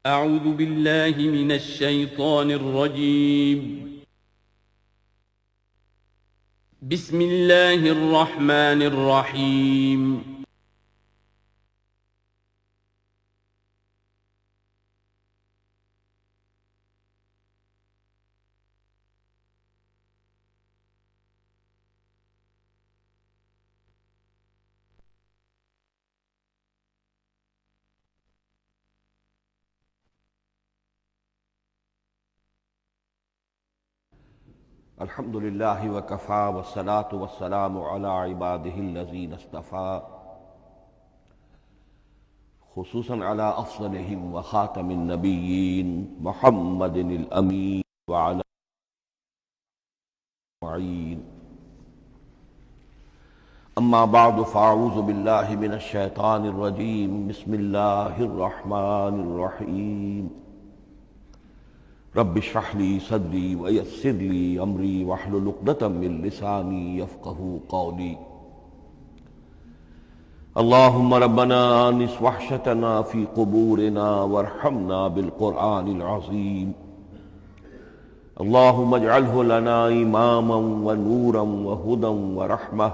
أعوذ بالله من الشيطان الرجيم. بسم الله الرحمن الرحيم. الحمد للہ وکفیٰ والصلاة والسلام علی عبادہ الذین اصطفیٰ، خصوصاً علی افضلہم وخاتم النبیین محمد الامین وعلی معین. اما بعد فاعوذ باللہ من الشیطان الرجیم. بسم اللہ الرحمن الرحیم. رب اشرح لي صدري ويسر لي امري واحلل عقدة من لساني يفقهوا قولي. اللهم ربنا انس وحشتنا في قبورنا وارحمنا بالقرآن العظيم. اللهم اجعله لنا اماما ونورا وهدى ورحمة.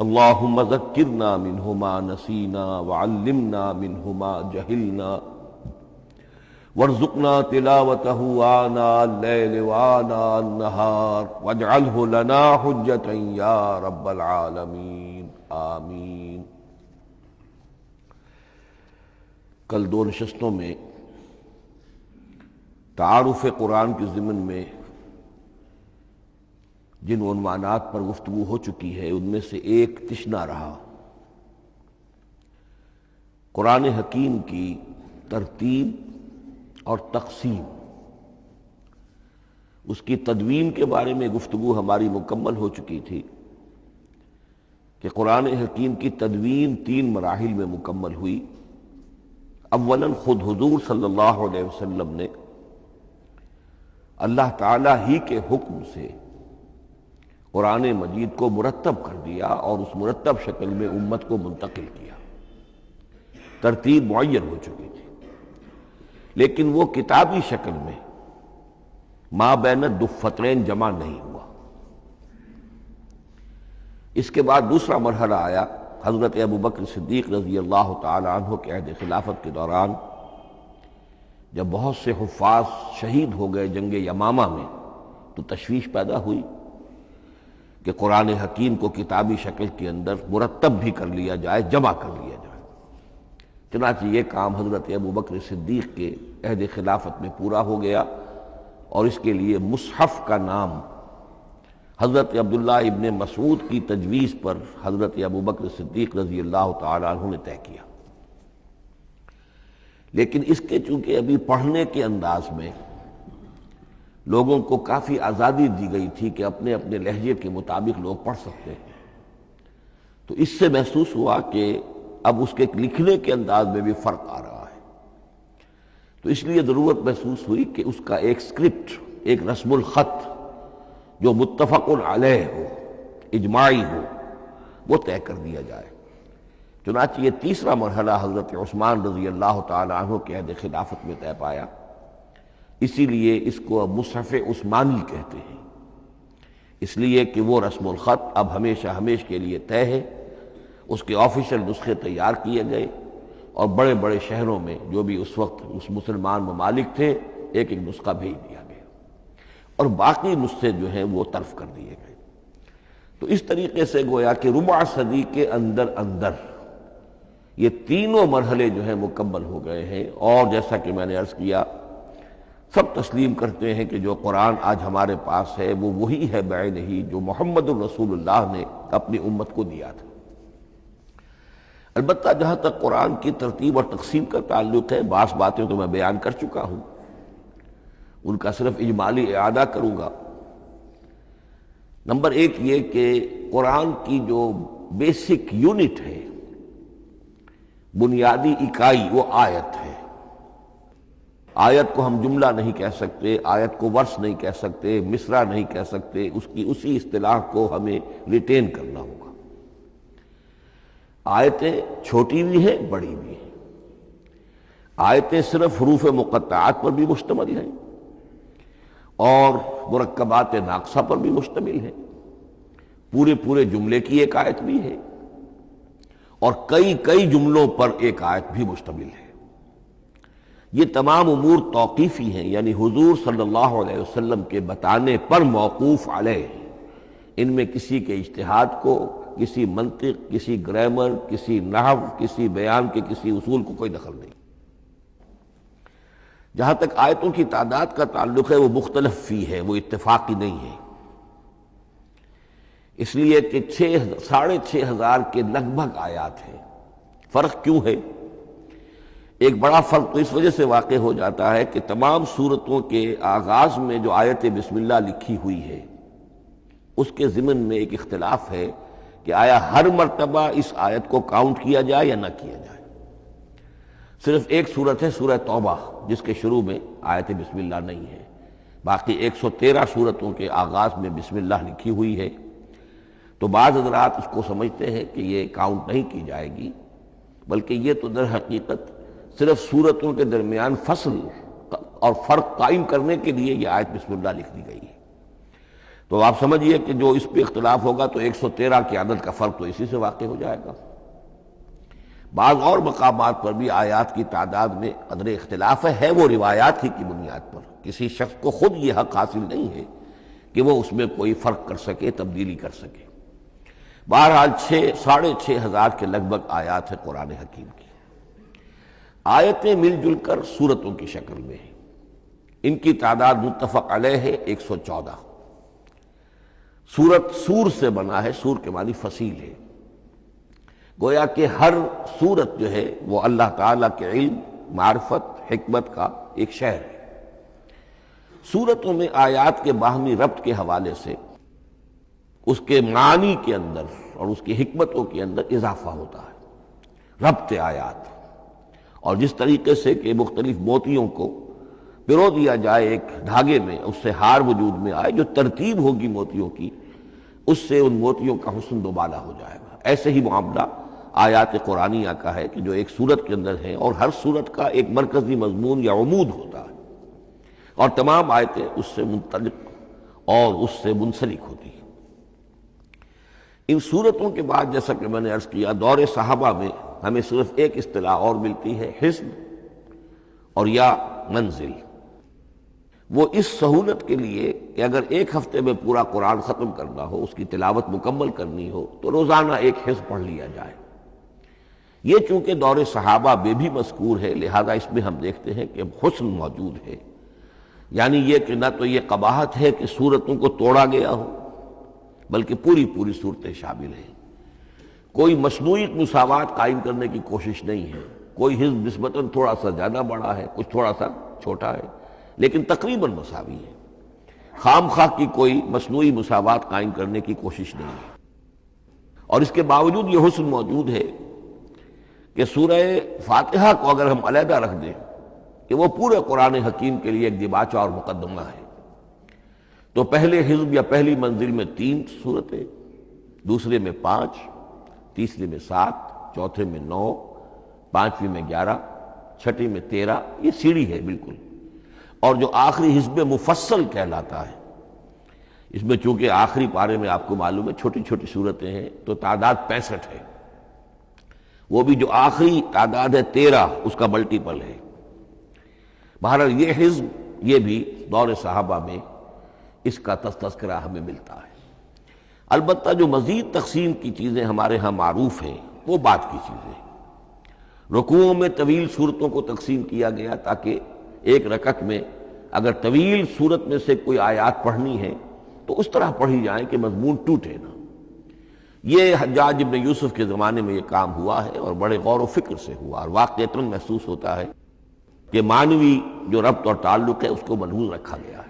اللهم ذكرنا منه ما نسينا وعلمنا منه ما جهلنا وارزقنا تلاوته آناء الليل وآناء النهار واجعله لنا حجة يا رب العالمين آمین. کل دو نشستوں میں تعارف قرآن کے ضمن میں جن عنوانات پر گفتگو ہو چکی ہے ان میں سے ایک تشنا رہا قرآن حکیم کی ترتیب اور تقسیم. اس کی تدوین کے بارے میں گفتگو ہماری مکمل ہو چکی تھی کہ قرآن حکیم کی تدوین 3 مراحل میں مکمل ہوئی. اولاً خود حضور صلی اللہ علیہ وسلم نے اللہ تعالیٰ ہی کے حکم سے قرآن مجید کو مرتب کر دیا اور اس مرتب شکل میں امت کو منتقل کیا. ترتیب معین ہو چکی تھی لیکن وہ کتابی شکل میں ما بین الدفتین جمع نہیں ہوا. اس کے بعد دوسرا مرحلہ آیا حضرت ابوبکر صدیق رضی اللہ تعالی عنہ کے عہد خلافت کے دوران، جب بہت سے حفاظ شہید ہو گئے جنگ یمامہ میں تو تشویش پیدا ہوئی کہ قرآن حکیم کو کتابی شکل کے اندر مرتب بھی کر لیا جائے، جمع کر لیا جائے. چنانچہ یہ کام حضرت ابوبکر صدیق کے عہد خلافت میں پورا ہو گیا اور اس کے لیے مصحف کا نام حضرت عبداللہ ابن مسعود کی تجویز پر حضرت ابوبکر صدیق رضی اللہ تعالی عنہ نے طے کیا. لیکن اس کے چونکہ ابھی پڑھنے کے انداز میں لوگوں کو کافی آزادی دی گئی تھی کہ اپنے اپنے لہجے کے مطابق لوگ پڑھ سکتے ہیں، تو اس سے محسوس ہوا کہ اب اس کے لکھنے کے انداز میں بھی فرق آ رہا ہے. تو اس لیے ضرورت محسوس ہوئی کہ اس کا ایک اسکرپٹ، ایک رسم الخط جو متفق علیہ ہو، اجماعی ہو، وہ طے کر دیا جائے. چنانچہ یہ تیسرا مرحلہ حضرت عثمان رضی اللہ تعالی عنہ کے عہد خلافت میں طے پایا. اسی لیے اس کو اب مصحف عثمانی کہتے ہیں، اس لیے کہ وہ رسم الخط اب ہمیشہ ہمیش کے لیے طے ہے. اس کے آفیشیل نسخے تیار کیے گئے اور بڑے بڑے شہروں میں جو بھی اس وقت اس مسلمان ممالک تھے ایک ایک نسخہ بھیج دیا گیا اور باقی نسخے جو ہیں وہ طرف کر دیے گئے. تو اس طریقے سے گویا کہ ربع صدی کے اندر اندر یہ تینوں مرحلے جو ہیں مکمل ہو گئے ہیں. اور جیسا کہ میں نے عرض کیا، سب تسلیم کرتے ہیں کہ جو قرآن آج ہمارے پاس ہے وہ وہی ہے بعینہ جو محمد الرسول اللہ نے اپنی امت کو دیا تھا. البتہ جہاں تک قرآن کی ترتیب اور تقسیم کا تعلق ہے، بعض باتیں تو میں بیان کر چکا ہوں، ان کا صرف اجمالی اعادہ کروں گا. نمبر 1 یہ کہ قرآن کی جو بیسک یونٹ ہے، بنیادی اکائی، وہ آیت ہے. آیت کو ہم جملہ نہیں کہہ سکتے، آیت کو ورس نہیں کہہ سکتے، مصرع نہیں کہہ سکتے، اس کی اسی اصطلاح کو ہمیں ریٹین کرنا ہوگا. آیتیں چھوٹی بھی ہیں، بڑی بھی ہیں. آیتیں صرف حروف مقطعات پر بھی مشتمل ہیں اور مرکبات ناقصہ پر بھی مشتمل ہے، پورے جملے کی ایک آیت بھی ہے اور کئی جملوں پر ایک آیت بھی مشتمل ہے۔ یہ تمام امور توقیفی ہیں، یعنی حضور صلی اللہ علیہ وسلم کے بتانے پر موقوف علیہ، ان میں کسی کے اجتہاد کو، کسی منطق، کسی گرامر، کسی نحو، کسی بیان کے کسی اصول کو کوئی دخل نہیں۔ جہاں تک آیتوں کی تعداد کا تعلق ہے وہ مختلف فی ہے، وہ اتفاقی نہیں ہے، اس لیے کہ 6,500 کے لگ بھگ آیات ہیں۔ فرق کیوں ہے؟ ایک بڑا فرق تو اس وجہ سے واقع ہو جاتا ہے کہ تمام سورتوں کے آغاز میں جو آیت بسم اللہ لکھی ہوئی ہے اس کے ضمن میں ایک اختلاف ہے کہ آیا ہر مرتبہ اس آیت کو کاؤنٹ کیا جائے یا نہ کیا جائے۔ صرف ایک سورت ہے سورہ توبہ جس کے شروع میں آیت بسم اللہ نہیں ہے، باقی 113 سورتوں کے آغاز میں بسم اللہ لکھی ہوئی ہے، تو بعض حضرات اس کو سمجھتے ہیں کہ یہ کاؤنٹ نہیں کی جائے گی، بلکہ یہ تو در حقیقت صرف سورتوں کے درمیان فصل اور فرق قائم کرنے کے لیے یہ آیت بسم اللہ لکھ دی گئی ہے۔ تو آپ سمجھیے کہ جو اس پہ اختلاف ہوگا تو 113 کی عدد کا فرق تو اسی سے واقع ہو جائے گا۔ بعض اور مقامات پر بھی آیات کی تعداد میں قدر اختلاف ہے وہ روایات ہی کی بنیاد پر، کسی شخص کو خود یہ حق حاصل نہیں ہے کہ وہ اس میں کوئی فرق کر سکے، تبدیلی کر سکے۔ بہرحال 6,500 کے لگ بھگ آیات ہے قرآن حکیم کی۔ آیتیں مل جل کر سورتوں کی شکل میں ہیں، ان کی تعداد متفق علیہ ہے 114۔ سورت سور سے بنا ہے، سور کے معنی فصیل ہے، گویا کہ ہر سورت جو ہے وہ اللہ تعالیٰ کے علم، معرفت، حکمت کا ایک شہر ہے۔ سورتوں میں آیات کے باہمی ربط کے حوالے سے اس کے معنی کے اندر اور اس کی حکمتوں کے اندر اضافہ ہوتا ہے، ربط آیات، اور جس طریقے سے کہ مختلف موتیوں کو پرو دیا جائے ایک دھاگے میں، اس سے ہار وجود میں آئے، جو ترتیب ہوگی موتیوں کی اس سے ان موتیوں کا حسن دوبالا ہو جائے گا۔ ایسے ہی معاملہ آیات قرآنیہ کا ہے کہ جو ایک سورت کے اندر ہے اور ہر سورت کا ایک مرکزی مضمون یا عمود ہوتا ہے اور تمام آیتیں اس سے منطلق اور اس سے منسلک ہوتی ہیں۔ ان سورتوں کے بعد جیسا کہ میں نے عرض کیا، دور صحابہ میں ہمیں صرف ایک اصطلاح اور ملتی ہے، حزب اور یا منزل۔ وہ اس سہولت کے لیے کہ اگر ایک ہفتے میں پورا قرآن ختم کرنا ہو، اس کی تلاوت مکمل کرنی ہو تو روزانہ ایک حزب پڑھ لیا جائے۔ یہ چونکہ دور صحابہ میں بھی مذکور ہے، لہذا اس میں ہم دیکھتے ہیں کہ حسن موجود ہے، یعنی یہ کہ نہ تو یہ قباحت ہے کہ سورتوں کو توڑا گیا ہو، بلکہ پوری صورتیں شامل ہیں۔ کوئی مصنوعی مساوات قائم کرنے کی کوشش نہیں ہے، کوئی حزب نسبتاً تھوڑا سا زیادہ بڑا ہے، کچھ تھوڑا سا چھوٹا ہے، لیکن تقریباً مساوی ہے۔ خام خواہ کی کوئی مصنوعی مساوات قائم کرنے کی کوشش نہیں ہے، اور اس کے باوجود یہ حسن موجود ہے کہ سورہ فاتحہ کو اگر ہم علیحدہ رکھ دیں کہ وہ پورے قرآن حکیم کے لیے ایک دیباچہ اور مقدمہ ہے، تو پہلے حزب یا پہلی منزل میں 3 سورتیں، دوسرے میں 5، تیسرے میں 7، چوتھے میں 9، پانچویں میں 11، چھٹی میں 13، یہ سیڑھی ہے بالکل۔ اور جو آخری حزب مفصل کہلاتا ہے، اس میں چونکہ آخری پارے میں آپ کو معلوم ہے چھوٹی صورتیں ہیں تو تعداد 65 ہے، وہ بھی جو آخری تعداد ہے 13 اس کا ملٹیپل ہے۔ بہرحال یہ حزب یہ بھی دور صحابہ میں اس کا تذکرہ ہمیں ملتا ہے۔ البتہ جو مزید تقسیم کی چیزیں ہمارے ہاں معروف ہیں وہ بات کی چیزیں، رکوعوں میں طویل صورتوں کو تقسیم کیا گیا تاکہ ایک رکعت میں اگر طویل صورت میں سے کوئی آیات پڑھنی ہے تو اس طرح پڑھی جائیں کہ مضمون ٹوٹے نہ۔ یہ حجاج ابن یوسف کے زمانے میں یہ کام ہوا ہے اور بڑے غور و فکر سے ہوا، اور واقعتاً محسوس ہوتا ہے کہ معنوی جو ربط اور تعلق ہے اس کو ملحوظ رکھا گیا ہے۔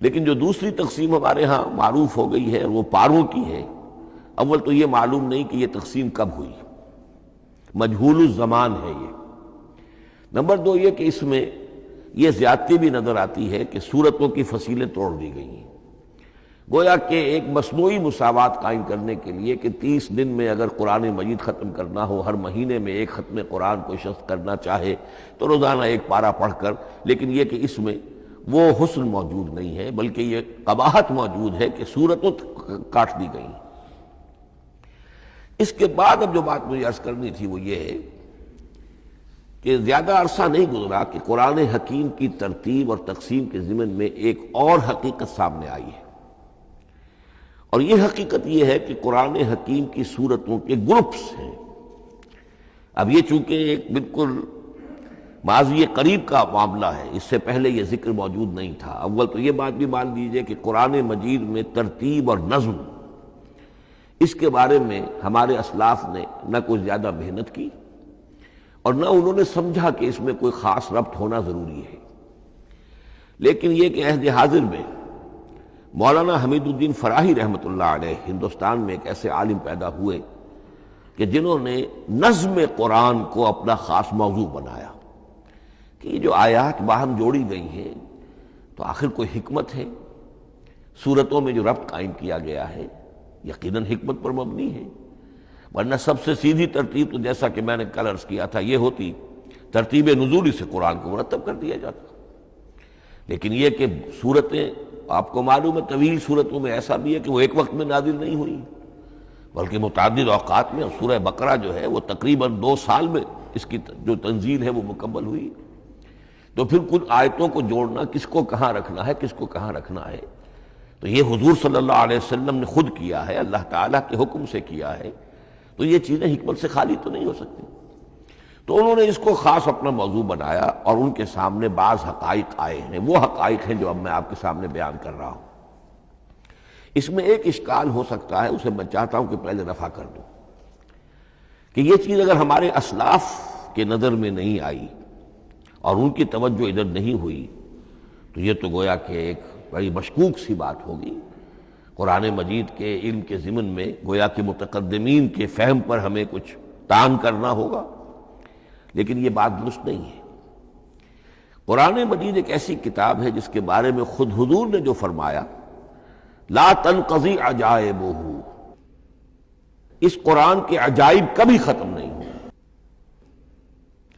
لیکن جو دوسری تقسیم ہمارے ہاں معروف ہو گئی ہے وہ پاروں کی ہے، اول تو یہ معلوم نہیں کہ یہ تقسیم کب ہوئی، مجہول الزمان ہے یہ۔ نمبر 2 یہ کہ اس میں یہ زیادتی بھی نظر آتی ہے کہ سورتوں کی فصیلیں توڑ دی گئی ہیں۔ گویا کہ ایک مصنوعی مساوات قائم کرنے کے لیے کہ 30 دن میں اگر قرآن مجید ختم کرنا ہو، ہر مہینے میں ایک ختم قرآن کوئی شخص کرنا چاہے تو روزانہ ایک پارہ پڑھ کر، لیکن یہ کہ اس میں وہ حسن موجود نہیں ہے، بلکہ یہ قباحت موجود ہے کہ صورتوں کاٹ دی گئی۔ اس کے بعد اب جو بات مجھے عرض کرنی تھی وہ یہ ہے کہ زیادہ عرصہ نہیں گزرا کہ قرآن حکیم کی ترتیب اور تقسیم کے ضمن میں ایک اور حقیقت سامنے آئی ہے، اور یہ حقیقت یہ ہے کہ قرآن حکیم کی سورتوں کے گروپس ہیں۔ اب یہ چونکہ ایک بالکل ماضی قریب کا معاملہ ہے، اس سے پہلے یہ ذکر موجود نہیں تھا۔ اول تو یہ بات بھی مان لیجئے کہ قرآن مجید میں ترتیب اور نظم، اس کے بارے میں ہمارے اسلاف نے نہ کوئی زیادہ محنت کی اور نہ انہوں نے سمجھا کہ اس میں کوئی خاص ربط ہونا ضروری ہے۔ لیکن یہ کہ عہد حاضر میں مولانا حمید الدین فراہی رحمۃ اللہ علیہ ہندوستان میں ایک ایسے عالم پیدا ہوئے کہ جنہوں نے نظم قرآن کو اپنا خاص موضوع بنایا کہ یہ جو آیات باہم جوڑی گئی ہیں تو آخر کوئی حکمت ہے، سورتوں میں جو ربط قائم کیا گیا ہے یقیناً حکمت پر مبنی ہے، ورنہ سب سے سیدھی ترتیب تو جیسا کہ میں نے کل عرض کیا تھا یہ ہوتی ترتیب نزولی سے قرآن کو مرتب کر دیا جاتا۔ لیکن یہ کہ سورتیں آپ کو معلوم ہے طویل سورتوں میں ایسا بھی ہے کہ وہ ایک وقت میں نازل نہیں ہوئی بلکہ متعدد اوقات میں، اور سورہ بقرہ جو ہے وہ تقریباً 2 سال میں اس کی جو تنزیل ہے وہ مکمل ہوئی۔ تو پھر کن آیتوں کو جوڑنا، کس کو کہاں رکھنا ہے، کس کو کہاں رکھنا ہے، تو یہ حضور صلی اللہ علیہ وسلم نے خود کیا ہے، اللہ تعالیٰ کے حکم سے کیا ہے، تو یہ چیزیں حکمت سے خالی تو نہیں ہو سکتی۔ تو انہوں نے اس کو خاص اپنا موضوع بنایا اور ان کے سامنے بعض حقائق آئے ہیں، وہ حقائق ہیں جو اب میں آپ کے سامنے بیان کر رہا ہوں۔ اس میں ایک اشکال ہو سکتا ہے، اسے میں چاہتا ہوں کہ پہلے رفع کر دوں کہ یہ چیز اگر ہمارے اسلاف کے نظر میں نہیں آئی اور ان کی توجہ ادھر نہیں ہوئی تو یہ تو گویا کہ ایک بڑی مشکوک سی بات ہوگی۔ قرآن مجید کے علم کے ضمن میں گویا کہ متقدمین کے فہم پر ہمیں کچھ تان کرنا ہوگا، لیکن یہ بات درست نہیں ہے۔ قرآن مجید ایک ایسی کتاب ہے جس کے بارے میں خود حضور نے جو فرمایا لا تنقضی عجائبہ، اس قرآن کے عجائب کبھی ختم نہیں ہوں،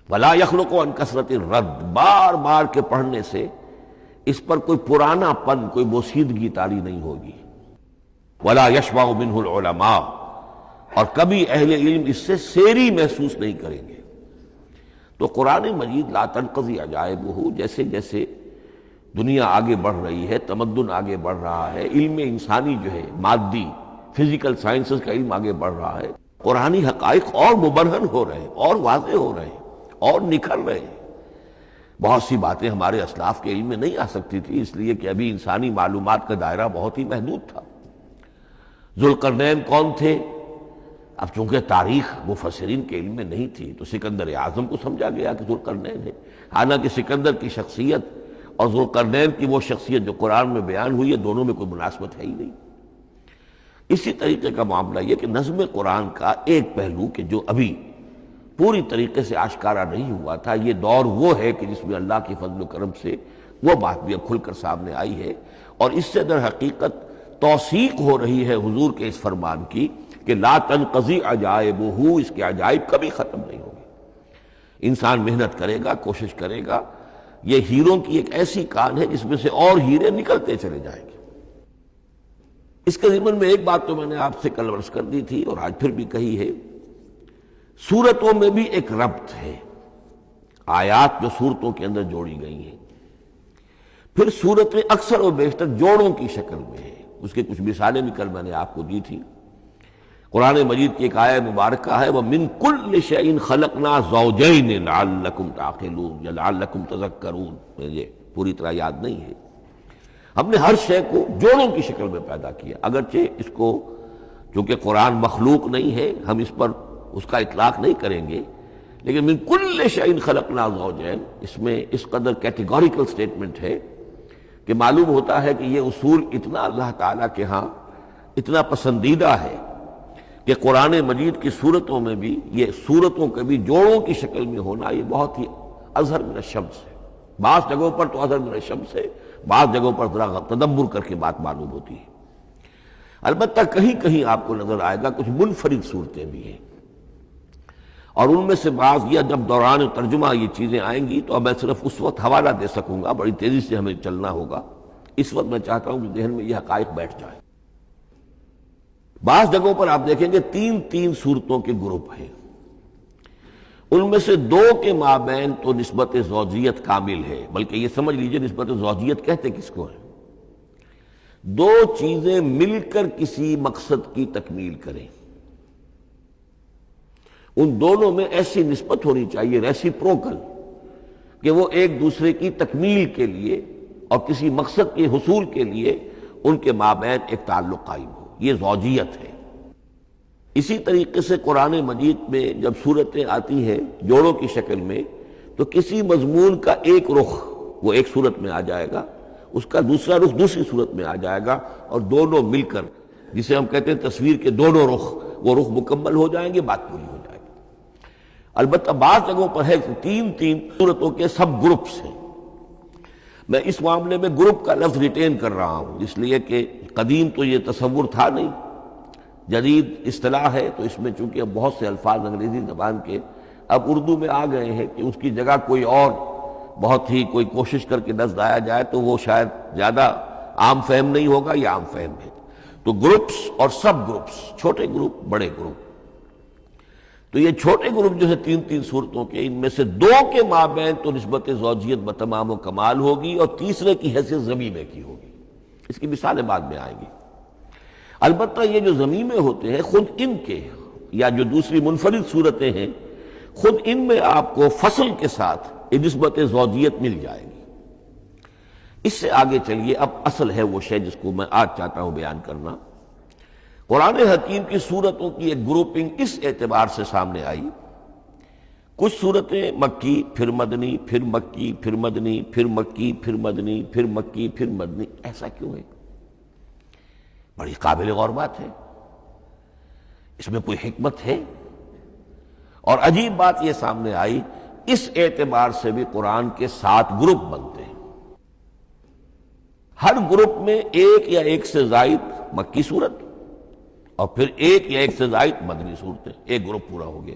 ولا یخلق عن کثرت الرد، بار بار کے پڑھنے سے اس پر کوئی پرانا پن، کوئی بوسیدگی طاری نہیں ہوگی، ولا یشبع منہ العلماء، اور کبھی اہل علم اس سے سیری محسوس نہیں کریں گے۔ تو قرآن مجید لا تنقضی عجائبہ، جیسے جیسے دنیا آگے بڑھ رہی ہے، تمدن آگے بڑھ رہا ہے، علم انسانی جو ہے مادی فزیکل سائنسز کا علم آگے بڑھ رہا ہے، قرآنی حقائق اور مبرہن ہو رہے ہیں، اور واضح ہو رہے ہیں، اور نکھر رہے ہیں۔ بہت سی باتیں ہمارے اسلاف کے علم میں نہیں آ سکتی تھی، اس لیے کہ ابھی انسانی معلومات کا دائرہ بہت ہی محدود تھا۔ ذوالقرنین کون تھے؟ اب چونکہ تاریخ مفسرین کے علم میں نہیں تھی تو سکندر اعظم کو سمجھا گیا کہ ذوالقرنین ہے، حالانکہ سکندر کی شخصیت اور ذوالقرنین کی وہ شخصیت جو قرآن میں بیان ہوئی ہے دونوں میں کوئی مناسبت ہے ہی نہیں۔ اسی طریقے کا معاملہ یہ کہ نظم قرآن کا ایک پہلو کہ جو ابھی پوری طریقے سے آشکارا نہیں ہوا تھا، یہ دور وہ ہے کہ جس میں اللہ کی فضل و کرم سے وہ بات بھی اب کھل کر سامنے آئی ہے، اور اس سے در حقیقت توثیق ہو رہی ہے حضور کے اس فرمان کی کہ لا تنقضی عجائبہ، اس کے عجائب کبھی ختم نہیں ہوں گے۔ انسان محنت کرے گا، کوشش کرے گا، یہ ہیروں کی ایک ایسی کان ہے جس میں سے اور ہیرے نکلتے چلے جائیں گے۔ اس کے ضمن میں ایک بات تو میں نے آپ سے کل عرض کر دی تھی اور آج پھر بھی کہی ہے، سورتوں میں بھی ایک ربط ہے، آیات جو سورتوں کے اندر جوڑی گئی ہیں، پھر سورتیں اکثر و بیشتر جوڑوں کی شکل میں ہیں۔ اس کی کچھ مثالیں بھی کل میں نے آپ کو دی تھی۔ قرآن مجید کی ایک آیہ مبارکہ ہے وَمِن كُلِّ شَيْءٍ خَلَقْنَا زَوْجَيْنِ لَعَلَّكُمْ تَعْقِلُونَ یا لَعَلَّكُمْ تَذَكَّرُونَ، مجھے پوری طرح یاد نہیں ہے۔ ہم نے ہر شے کو جوڑوں کی شکل میں پیدا کیا، اگرچہ اس کو چونکہ قرآن مخلوق نہیں ہے ہم اس پر اس کا اطلاق نہیں کریں گے، لیکن من کل شیء خلقنا زوجین، اس میں اس قدر کیٹیگوریکل سٹیٹمنٹ ہے کہ معلوم ہوتا ہے کہ یہ اصول اتنا اللہ تعالیٰ کے ہاں اتنا پسندیدہ ہے کہ قرآن مجید کی صورتوں میں بھی یہ صورتوں کے بھی جوڑوں کی شکل میں ہونا یہ بہت ہی اظہر من الشمس ہے۔ بعض جگہوں پر تو اظہر من الشمس ہے، بعض جگہوں پر ذرا تدبر کر کے بات معلوم ہوتی ہے۔ البتہ کہیں کہیں آپ کو نظر آئے گا کچھ منفرد صورتیں بھی ہیں، اور ان میں سے بعض یہ جب دوران ترجمہ یہ چیزیں آئیں گی تو اب میں صرف اس وقت حوالہ دے سکوں گا، بڑی تیزی سے ہمیں چلنا ہوگا، اس وقت میں چاہتا ہوں کہ ذہن میں یہ حقائق بیٹھ جائیں۔ بعض جگہوں پر آپ دیکھیں گے تین تین صورتوں کے گروپ ہیں، ان میں سے دو کے مابین تو نسبت زوجیت کامل ہے، بلکہ یہ سمجھ لیجئے نسبت زوجیت کہتے کس کو ہے؟ دو چیزیں مل کر کسی مقصد کی تکمیل کریں، ان دونوں میں ایسی نسبت ہونی چاہیے ریسیپروکل کہ وہ ایک دوسرے کی تکمیل کے لیے اور کسی مقصد کے حصول کے لیے ان کے مابین ایک تعلق قائم ہو، یہ زوجیت ہے۔ اسی طریقے سے قرآن مجید میں جب صورتیں آتی ہیں جوڑوں کی شکل میں تو کسی مضمون کا ایک رخ وہ ایک صورت میں آ جائے گا، اس کا دوسرا رخ دوسری صورت میں آ جائے گا، اور دونوں مل کر جسے ہم کہتے ہیں تصویر کے دونوں رخ، وہ رخ مکمل ہو جائیں گے، بات پوری ہو جائے گی۔ البتہ بعض جگہوں پر ہے کہ تین تین صورتوں کے سب گروپس ہیں۔ میں اس معاملے میں گروپ کا لفظ ریٹین کر رہا ہوں اس لیے کہ قدیم تو یہ تصور تھا نہیں، جدید اصطلاح ہے، تو اس میں چونکہ اب بہت سے الفاظ انگریزی زبان کے اب اردو میں آ گئے ہیں کہ اس کی جگہ کوئی اور بہت ہی کوئی کوشش کر کے لفظ آیا جائے تو وہ شاید زیادہ عام فہم نہیں ہوگا، یا عام فہم ہے۔ تو گروپس اور سب گروپس، چھوٹے گروپ بڑے گروپ، تو یہ چھوٹے گروپ جو ہے تین تین صورتوں کے، ان میں سے دو کے مابین تو نسبت زوجیت بتمام و کمال ہوگی، اور تیسرے کی حیثیت ضمیمے کی ہوگی۔ اس کی مثالیں بعد میں آئیں گی۔ البتہ یہ جو ضمیمے ہوتے ہیں خود ان کے، یا جو دوسری منفرد صورتیں ہیں، خود ان میں آپ کو فصل کے ساتھ نسبت زوجیت مل جائے گی۔ اس سے آگے چلیے، اب اصل ہے وہ شے جس کو میں آج چاہتا ہوں بیان کرنا۔ قرآن حکیم کی صورتوں کی ایک گروپنگ اس اعتبار سے سامنے آئی، کچھ صورتیں مکی پھر مدنی، پھر مکی پھر مدنی، پھر مکی پھر مدنی، پھر مکی پھر مدنی۔ ایسا کیوں ہے؟ بڑی قابل غور بات ہے، اس میں کوئی حکمت ہے؟ اور عجیب بات یہ سامنے آئی، اس اعتبار سے بھی قرآن کے 7 گروپ بنتے ہیں، ہر گروپ میں ایک یا ایک سے زائد مکی صورت اور پھر ایک یا ایک سے زائد مدنی صورتیں، ایک گروپ پورا ہو گیا۔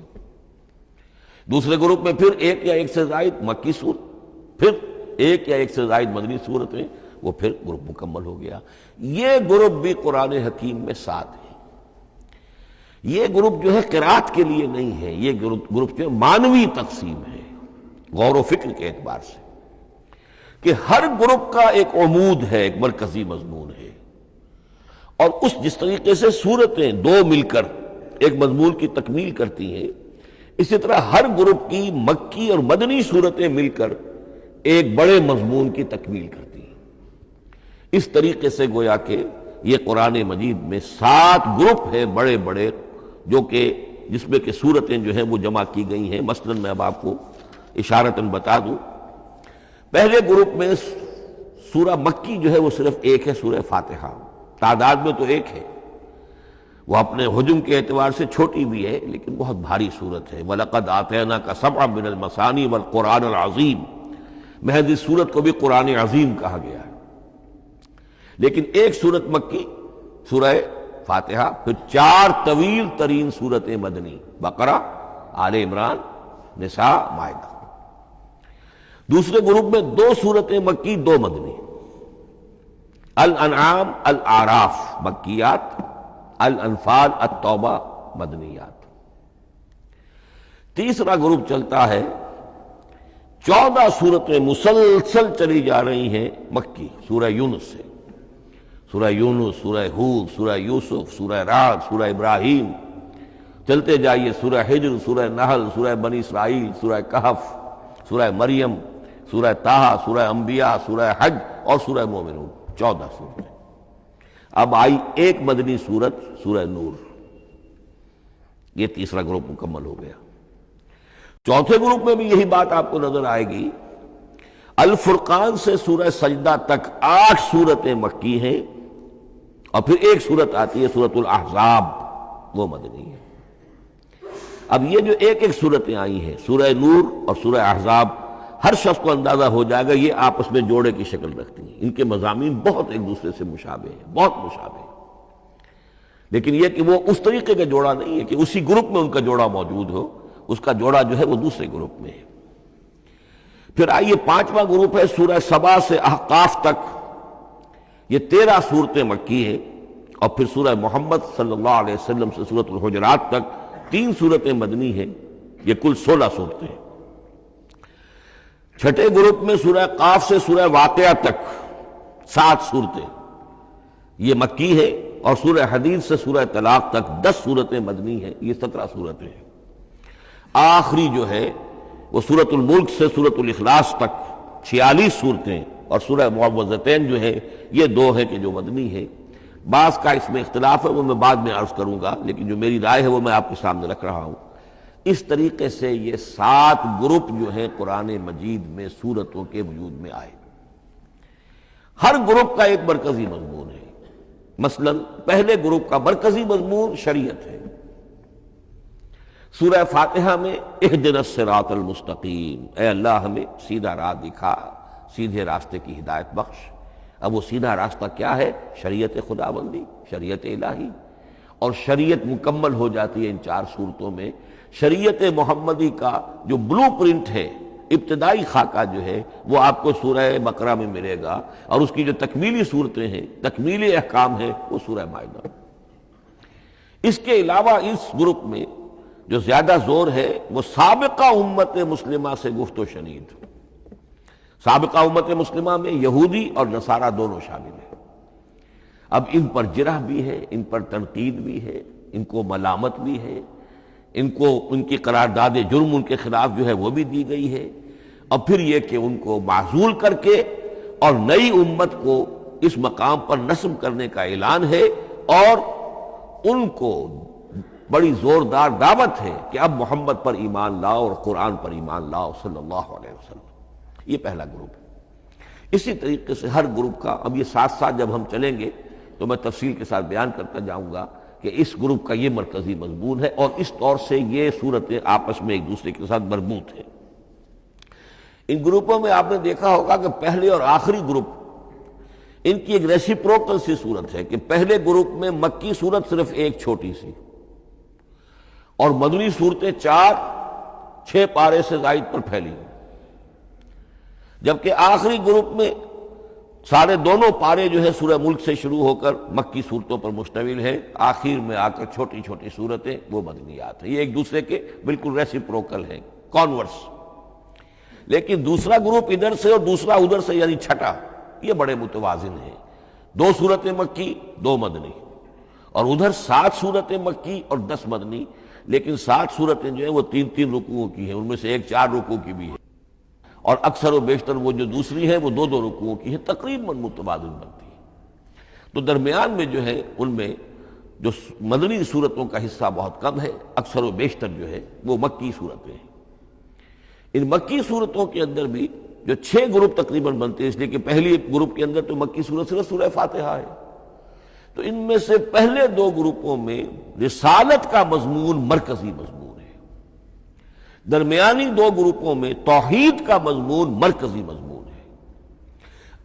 دوسرے گروپ میں پھر ایک یا ایک سے زائد مکی صورت، پھر ایک یا ایک سے زائد مدنی صورتیں، وہ پھر گروپ مکمل ہو گیا۔ یہ گروپ بھی قرآن حکیم میں 7 ہے۔ یہ گروپ جو ہے قرات کے لیے نہیں ہے، یہ گروپ جو ہے معنوی تقسیم ہے، غور و فکر کے اعتبار سے، کہ ہر گروپ کا ایک عمود ہے، ایک مرکزی مضمون ہے، اور اس جس طریقے سے صورتیں دو مل کر ایک مضمون کی تکمیل کرتی ہیں، اسی طرح ہر گروپ کی مکی اور مدنی صورتیں مل کر ایک بڑے مضمون کی تکمیل کرتی ہیں۔ اس طریقے سے گویا کہ یہ قرآن مجید میں 7 گروپ ہیں بڑے بڑے، جو کہ جس میں کہ صورتیں جو ہیں وہ جمع کی گئی ہیں۔ مثلاً میں اب آپ کو اشارتاً بتا دوں، پہلے گروپ میں سورہ مکی جو ہے وہ صرف ایک ہے، سورہ فاتحہ، تعداد میں تو ایک ہے، وہ اپنے حجم کے اعتبار سے چھوٹی بھی ہے لیکن بہت بھاری صورت ہے۔ وَلَقَدْ آتَيْنَاكَ سَبْعًا مِنَ الْمَثَانِي وَالْقُرْآنَ الْعَظِيمِ، محض اس صورت کو بھی قرآن عظیم کہا گیا ہے۔ لیکن ایک صورت مکی سورہ فاتحہ، پھر 4 طویل ترین صورتیں مدنی، بقرہ، آل عمران، نساء، مائدہ۔ دوسرے گروپ میں 2 صورتیں مکی، 2 مدنی، الانعام، الاعراف مکیات، الانفال، التوبہ مدنیات۔ تیسرا گروپ چلتا ہے، 14 صورتیں مسلسل چلی جا رہی ہیں مکی، سورہ یونس سے، سورہ یونس، سورہ ہود، سورہ یوسف، سورہ رعد، سورہ ابراہیم، چلتے جائیے، سورہ حجر، سورہ نحل، سورہ بنی اسرائیل، سورہ کہف، سورہ مریم، سورہ طٰہٰ، سورہ انبیاء، سورہ حج اور سورہ مومنون، 14 صورتیں۔ اب آئی ایک مدنی صورت، سورہ نور۔ یہ تیسرا گروپ مکمل ہو گیا۔ چوتھے گروپ میں بھی یہی بات آپ کو نظر آئے گی۔ الفرقان سے سورہ سجدہ تک 8 صورتیں مکی ہیں، اور پھر ایک صورت آتی ہے سورۃ الاحزاب، وہ مدنی ہے۔ اب یہ جو ایک ایک صورتیں آئی ہیں، سورہ نور اور سورہ احزاب، ہر شخص کو اندازہ ہو جائے گا یہ آپس میں جوڑے کی شکل رکھتی ہیں، ان کے مضامین بہت ایک دوسرے سے مشابہ ہیں، بہت مشابہ ہیں۔ لیکن یہ کہ وہ اس طریقے کا جوڑا نہیں ہے کہ اسی گروپ میں ان کا جوڑا موجود ہو، اس کا جوڑا جو ہے وہ دوسرے گروپ میں ہے۔ پھر آئیے پانچواں گروپ ہے سورہ سبا سے احقاف تک، یہ 13 صورتیں مکی ہیں، اور پھر سورہ محمد صلی اللہ علیہ وسلم سے سورۃ الحجرات تک 3 صورتیں مدنی ہیں، یہ کل 16 صورتیں ہیں۔ چھٹے گروپ میں سورہ قاف سے سورہ واقعہ تک 7 صورتیں یہ مکی ہے، اور سورہ حدید سے سورہ طلاق تک 10 صورتیں مدنی ہیں، یہ 17 صورتیں ہیں۔ آخری جو ہے وہ سورۃ الملک سے سورۃ الاخلاص تک 46 صورتیں، اور سورہ معوذتین جو ہے یہ 2 ہے کہ جو مدنی ہے۔ بعض کا اس میں اختلاف ہے، وہ میں بعد میں عرض کروں گا، لیکن جو میری رائے ہے وہ میں آپ کے سامنے رکھ رہا ہوں۔ اس طریقے سے یہ 7 گروپ جو ہیں قرآن مجید میں سورتوں کے وجود میں آئے۔ ہر گروپ کا ایک مرکزی مضمون ہے۔ مثلا پہلے گروپ کا مرکزی مضمون شریعت ہے۔ سورہ فاتحہ میں اہدنا الصراط المستقیم، اے اللہ ہمیں سیدھا راہ دکھا، سیدھے راستے کی ہدایت بخش۔ اب وہ سیدھا راستہ کیا ہے؟ شریعت خداوندی، شریعت الہی، اور شریعت مکمل ہو جاتی ہے ان 4 صورتوں میں۔ شریعت محمدی کا جو بلو پرنٹ ہے، ابتدائی خاکہ جو ہے وہ آپ کو سورہ بقرہ میں ملے گا، اور اس کی جو تکمیلی صورتیں ہیں، تکمیلی احکام ہیں، وہ سورہ مائدہ۔ اس کے علاوہ اس گروپ میں جو زیادہ زور ہے وہ سابقہ امت مسلمہ سے گفت و شنید۔ سابقہ امت مسلمہ میں یہودی اور نصارہ دونوں شامل ہیں۔ اب ان پر جرح بھی ہے، ان پر تنقید بھی ہے، ان کو ملامت بھی ہے، ان کو ان کی قرارداد جرم ان کے خلاف جو ہے وہ بھی دی گئی ہے، اور پھر یہ کہ ان کو معزول کر کے اور نئی امت کو اس مقام پر نصب کرنے کا اعلان ہے، اور ان کو بڑی زوردار دعوت ہے کہ اب محمد پر ایمان لاؤ اور قرآن پر ایمان لاؤ صلی اللہ علیہ وسلم۔ یہ پہلا گروپ ہے۔ اسی طریقے سے ہر گروپ کا، اب یہ ساتھ ساتھ جب ہم چلیں گے تو میں تفصیل کے ساتھ بیان کرتا جاؤں گا کہ اس گروپ کا یہ مرکزی مضمون ہے، اور اس طور سے یہ صورتیں آپس میں ایک دوسرے کے ساتھ مربوط ہیں۔ ان گروپوں میں آپ نے دیکھا ہوگا کہ پہلے اور آخری گروپ ان کی ایک ریسیپروکل سی صورت ہے کہ پہلے گروپ میں مکی صورت صرف ایک چھوٹی سی، اور مدنی صورتیں 4-6 پارے سے زائد پر پھیلی، جبکہ آخری گروپ میں سارے دونوں پارے جو ہے سورہ ملک سے شروع ہو کر مکی صورتوں پر مشتمل ہے، آخر میں آ کر چھوٹی چھوٹی صورتیں وہ مدنیات ہیں۔ یہ ایک دوسرے کے بالکل ریسیپروکل ہیں، کانورس۔ لیکن دوسرا گروپ ادھر سے اور دوسرا ادھر سے، یعنی چھٹا، یہ بڑے متوازن ہیں۔ 2 صورتیں مکی، 2 مدنی، اور ادھر 7 صورتیں مکی اور 10 مدنی، لیکن 7 صورتیں جو ہیں وہ 3 رکوعوں کی ہیں، ان میں سے ایک 4 رکوع کی بھی ہے، اور اکثر و بیشتر وہ جو دوسری ہے وہ 2 رکوعوں کی ہے، تقریباً متوازن بنتی ہے۔ تو درمیان میں جو ہے ان میں جو مدنی صورتوں کا حصہ بہت کم ہے، اکثر و بیشتر جو ہے وہ مکی صورتیں ہیں۔ ان مکی صورتوں کے اندر بھی جو 6 گروپ تقریباً بنتے ہیں، اس لیے کہ پہلی گروپ کے اندر تو مکی صورت صرف سورہ فاتحہ ہے، تو ان میں سے پہلے 2 گروپوں میں رسالت کا مضمون مرکزی مضمون ہے، درمیانی 2 گروپوں میں توحید کا مضمون مرکزی مضمون ہے،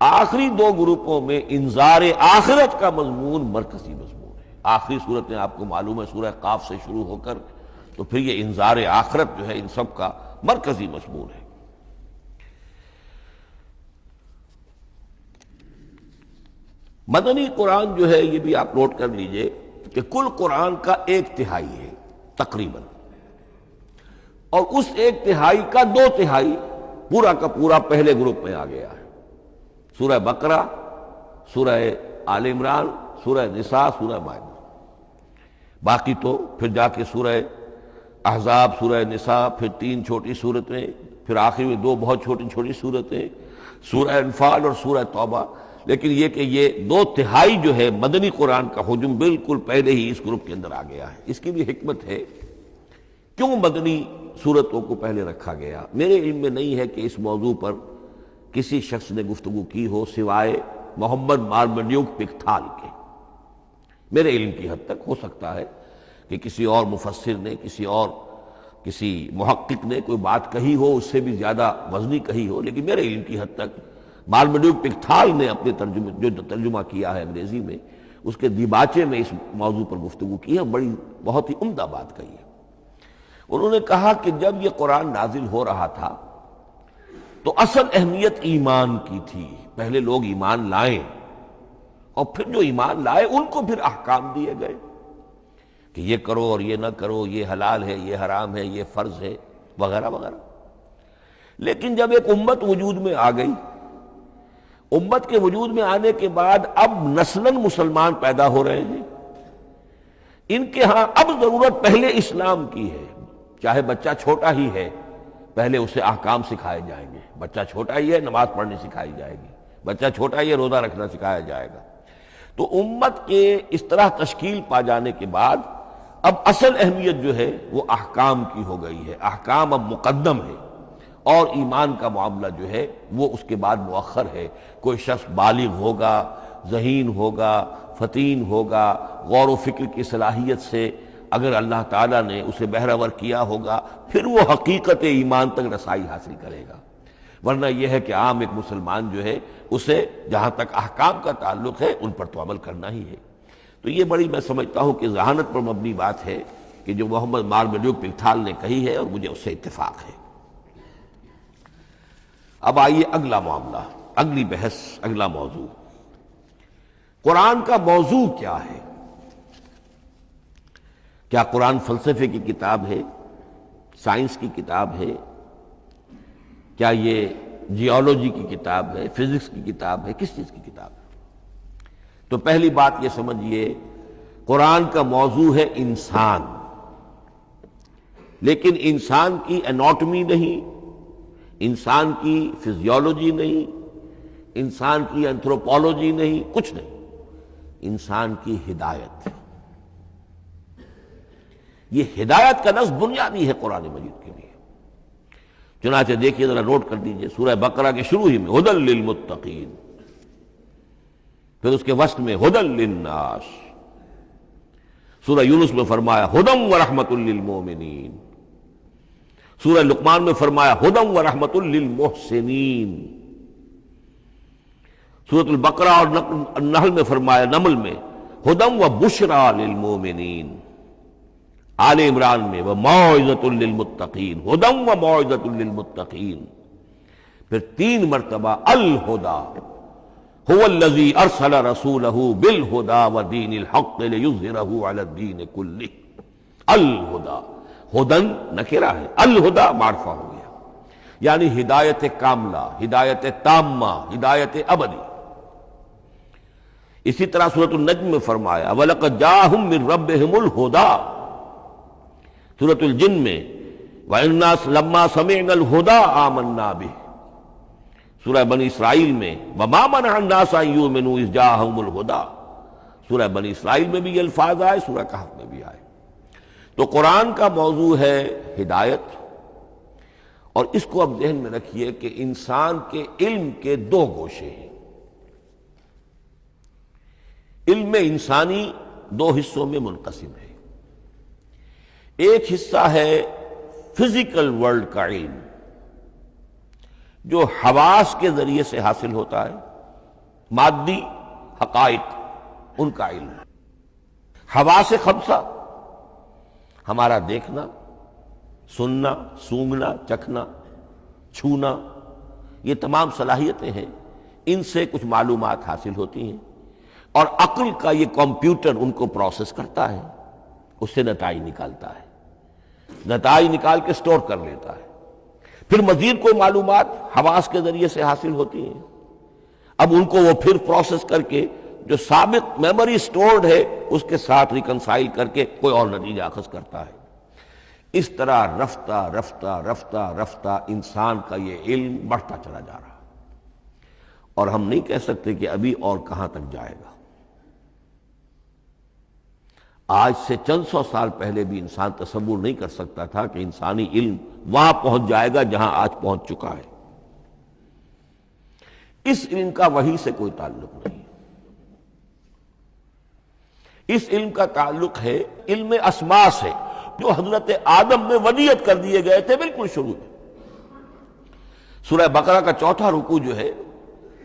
آخری 2 گروپوں میں انذار آخرت کا مضمون مرکزی مضمون ہے۔ آخری صورتیں آپ کو معلوم ہے سورہ قاف سے شروع ہو کر، تو پھر یہ انذار آخرت جو ہے ان سب کا مرکزی مضمون ہے۔ مدنی قرآن جو ہے یہ بھی آپ نوٹ کر لیجئے کہ کل قرآن کا 1/3 ہے تقریباً، اور اس 1/3 کا 2/3 پورا کا پورا پہلے گروپ میں آ گیا ہے۔ سورہ بقرہ، سورہ آل عمران، سورہ نساء، سورہ مائدہ۔ باقی تو پھر جا کے سورہ احزاب، سورہ نساء، پھر 3 چھوٹی صورتیں، پھر آخر میں 2 بہت چھوٹی چھوٹی صورتیں، سورہ انفال اور سورہ توبہ۔ لیکن یہ کہ یہ 2/3 جو ہے مدنی قرآن کا حجم بالکل پہلے ہی اس گروپ کے اندر آ گیا ہے۔ اس کی بھی حکمت ہے، کیوں مدنی صورتوں کو پہلے رکھا گیا؟ میرے علم میں نہیں ہے کہ اس موضوع پر کسی شخص نے گفتگو کی ہو سوائے محمد مارمڈیوک پکتھال کے۔ میرے علم کی حد تک ہو سکتا ہے کہ کسی اور مفسر نے، کسی محقق نے کوئی بات کہی ہو، اس سے بھی زیادہ وزنی کہی ہو، لیکن میرے علم کی حد تک مارمڈیوک پکتھال نے اپنے جو ترجمہ کیا ہے انگریزی میں، اس کے دیباچے میں اس موضوع پر گفتگو کی ہے، بہت ہی عمدہ بات کہی ہے۔ انہوں نے کہا کہ جب یہ قرآن نازل ہو رہا تھا تو اصل اہمیت ایمان کی تھی، پہلے لوگ ایمان لائیں اور پھر جو ایمان لائے ان کو پھر احکام دیے گئے کہ یہ کرو اور یہ نہ کرو، یہ حلال ہے، یہ حرام ہے، یہ فرض ہے، وغیرہ وغیرہ۔ لیکن جب ایک امت وجود میں آ گئی، امت کے وجود میں آنے کے بعد اب نسلاً مسلمان پیدا ہو رہے ہیں، ان کے ہاں اب ضرورت پہلے اسلام کی ہے، چاہے بچہ چھوٹا ہی ہے پہلے اسے احکام سکھائے جائیں گے، بچہ چھوٹا ہی ہے نماز پڑھنی سکھائی جائے گی، بچہ چھوٹا ہی ہے روزہ رکھنا سکھایا جائے گا۔ تو امت کے اس طرح تشکیل پا جانے کے بعد اب اصل اہمیت جو ہے وہ احکام کی ہو گئی ہے، احکام اب مقدم ہے، اور ایمان کا معاملہ جو ہے وہ اس کے بعد مؤخر ہے۔ کوئی شخص بالغ ہوگا، ذہین ہوگا، فطین ہوگا، غور و فکر کی صلاحیت سے اگر اللہ تعالیٰ نے اسے بہرور کیا ہوگا پھر وہ حقیقت ایمان تک رسائی حاصل کرے گا، ورنہ یہ ہے کہ عام ایک مسلمان جو ہے اسے جہاں تک احکام کا تعلق ہے ان پر تو عمل کرنا ہی ہے۔ تو یہ بڑی میں سمجھتا ہوں کہ ذہانت پر مبنی بات ہے کہ جو محمد مارمیلیو پلتھال نے کہی ہے، اور مجھے اس سے اتفاق ہے۔ اب آئیے اگلا معاملہ، اگلی بحث، اگلا موضوع، قرآن کا موضوع کیا ہے؟ کیا قرآن فلسفے کی کتاب ہے، سائنس کی کتاب ہے؟ کیا یہ جیولوجی کی کتاب ہے، فزکس کی کتاب ہے، کس چیز کی کتاب ہے؟ تو پہلی بات یہ سمجھیے، قرآن کا موضوع ہے انسان، لیکن انسان کی اناٹمی نہیں، انسان کی فزیولوجی نہیں، انسان کی انتھروپولوجی نہیں، کچھ نہیں، انسان کی ہدایت۔ یہ ہدایت کا لفظ بنیادی ہے قرآن مجید کے لیے۔ چنانچہ دیکھیے ذرا نوٹ کر دیجئے، سورہ بقرہ کے شروع ہی میں ھدی للمتقین، پھر اس کے وسط میں ھدی للناس، سورہ یونس میں فرمایا ھدی ورحمۃ للمؤمنین، سورہ لقمان میں فرمایا ھدی ورحمۃ للمحسنین، سورۃ البقرہ اور النحل میں فرمایا، نمل میں ھدی وبشریٰ للمؤمنین، آل عمران میں وموعظۃ للمتقین، ھدی وموعظۃ للمتقین، پھر 3 مرتبہ الہدی هو الذی ارسل رسولہ بالہدی ودین الحق لیظہرہ علی الدین کلہ۔ الہدی، ہدن نکرہ ہے، الہدی معرفہ ہو گیا، یعنی ہدایت کاملہ، ہدایت تامہ، ہدایت ابدی۔ اسی طرح سورۃ النجم میں فرمایا وَلَقَدْ جَاءَهُم مِّن رَّبِّهِمُ الْهُدَىٰ، سورۃ الجن میں وَإِنَّا لَمَّا سَمِعْنَا الْهُدَىٰ آمَنَّا بِهِ، سورہ بنی اسرائیل میں وَمَا مَنَعَ النَّاسَ أَن يُؤْمِنُوا إِذْ جَاءَهُمُ الْهُدَىٰ، سورہ بنی اسرائیل میں بھی یہ الفاظ آئے، سورہ کہف میں بھی آئے۔ تو قرآن کا موضوع ہے ہدایت، اور اس کو اب ذہن میں رکھیے کہ انسان کے علم کے 2 گوشے ہیں۔ علم انسانی 2 حصوں میں منقسم ہے۔ ایک حصہ ہے فزیکل ورلڈ کا علم، جو حواس کے ذریعے سے حاصل ہوتا ہے، مادی حقائق ان کا علم۔ حواس خمسہ، ہمارا دیکھنا، سننا، سونگھنا، چکھنا، چھونا، یہ تمام صلاحیتیں ہیں، ان سے کچھ معلومات حاصل ہوتی ہیں، اور عقل کا یہ کمپیوٹر ان کو پروسیس کرتا ہے، اس سے نتائج نکالتا ہے، نتائج نکال کے سٹور کر لیتا ہے۔ پھر مزید کوئی معلومات حواس کے ذریعے سے حاصل ہوتی ہیں، اب ان کو وہ پھر پروسیس کر کے جو سابق میموری سٹورڈ ہے اس کے ساتھ ریکنسائل کر کے کوئی اور نتیجہ اخذ کرتا ہے۔ اس طرح رفتہ رفتہ رفتہ رفتہ انسان کا یہ علم بڑھتا چلا جا رہا، اور ہم نہیں کہہ سکتے کہ ابھی اور کہاں تک جائے گا۔ آج سے چند 100 سال پہلے بھی انسان تصور نہیں کر سکتا تھا کہ انسانی علم وہاں پہنچ جائے گا جہاں آج پہنچ چکا ہے۔ اس علم کا وحی سے کوئی تعلق نہیں، اس علم کا تعلق ہے علم اسماء سے، جو حضرت آدم میں ودیعت کر دیے گئے تھے بالکل شروع میں۔ سورہ بقرہ کا 4تھا رکوع جو ہے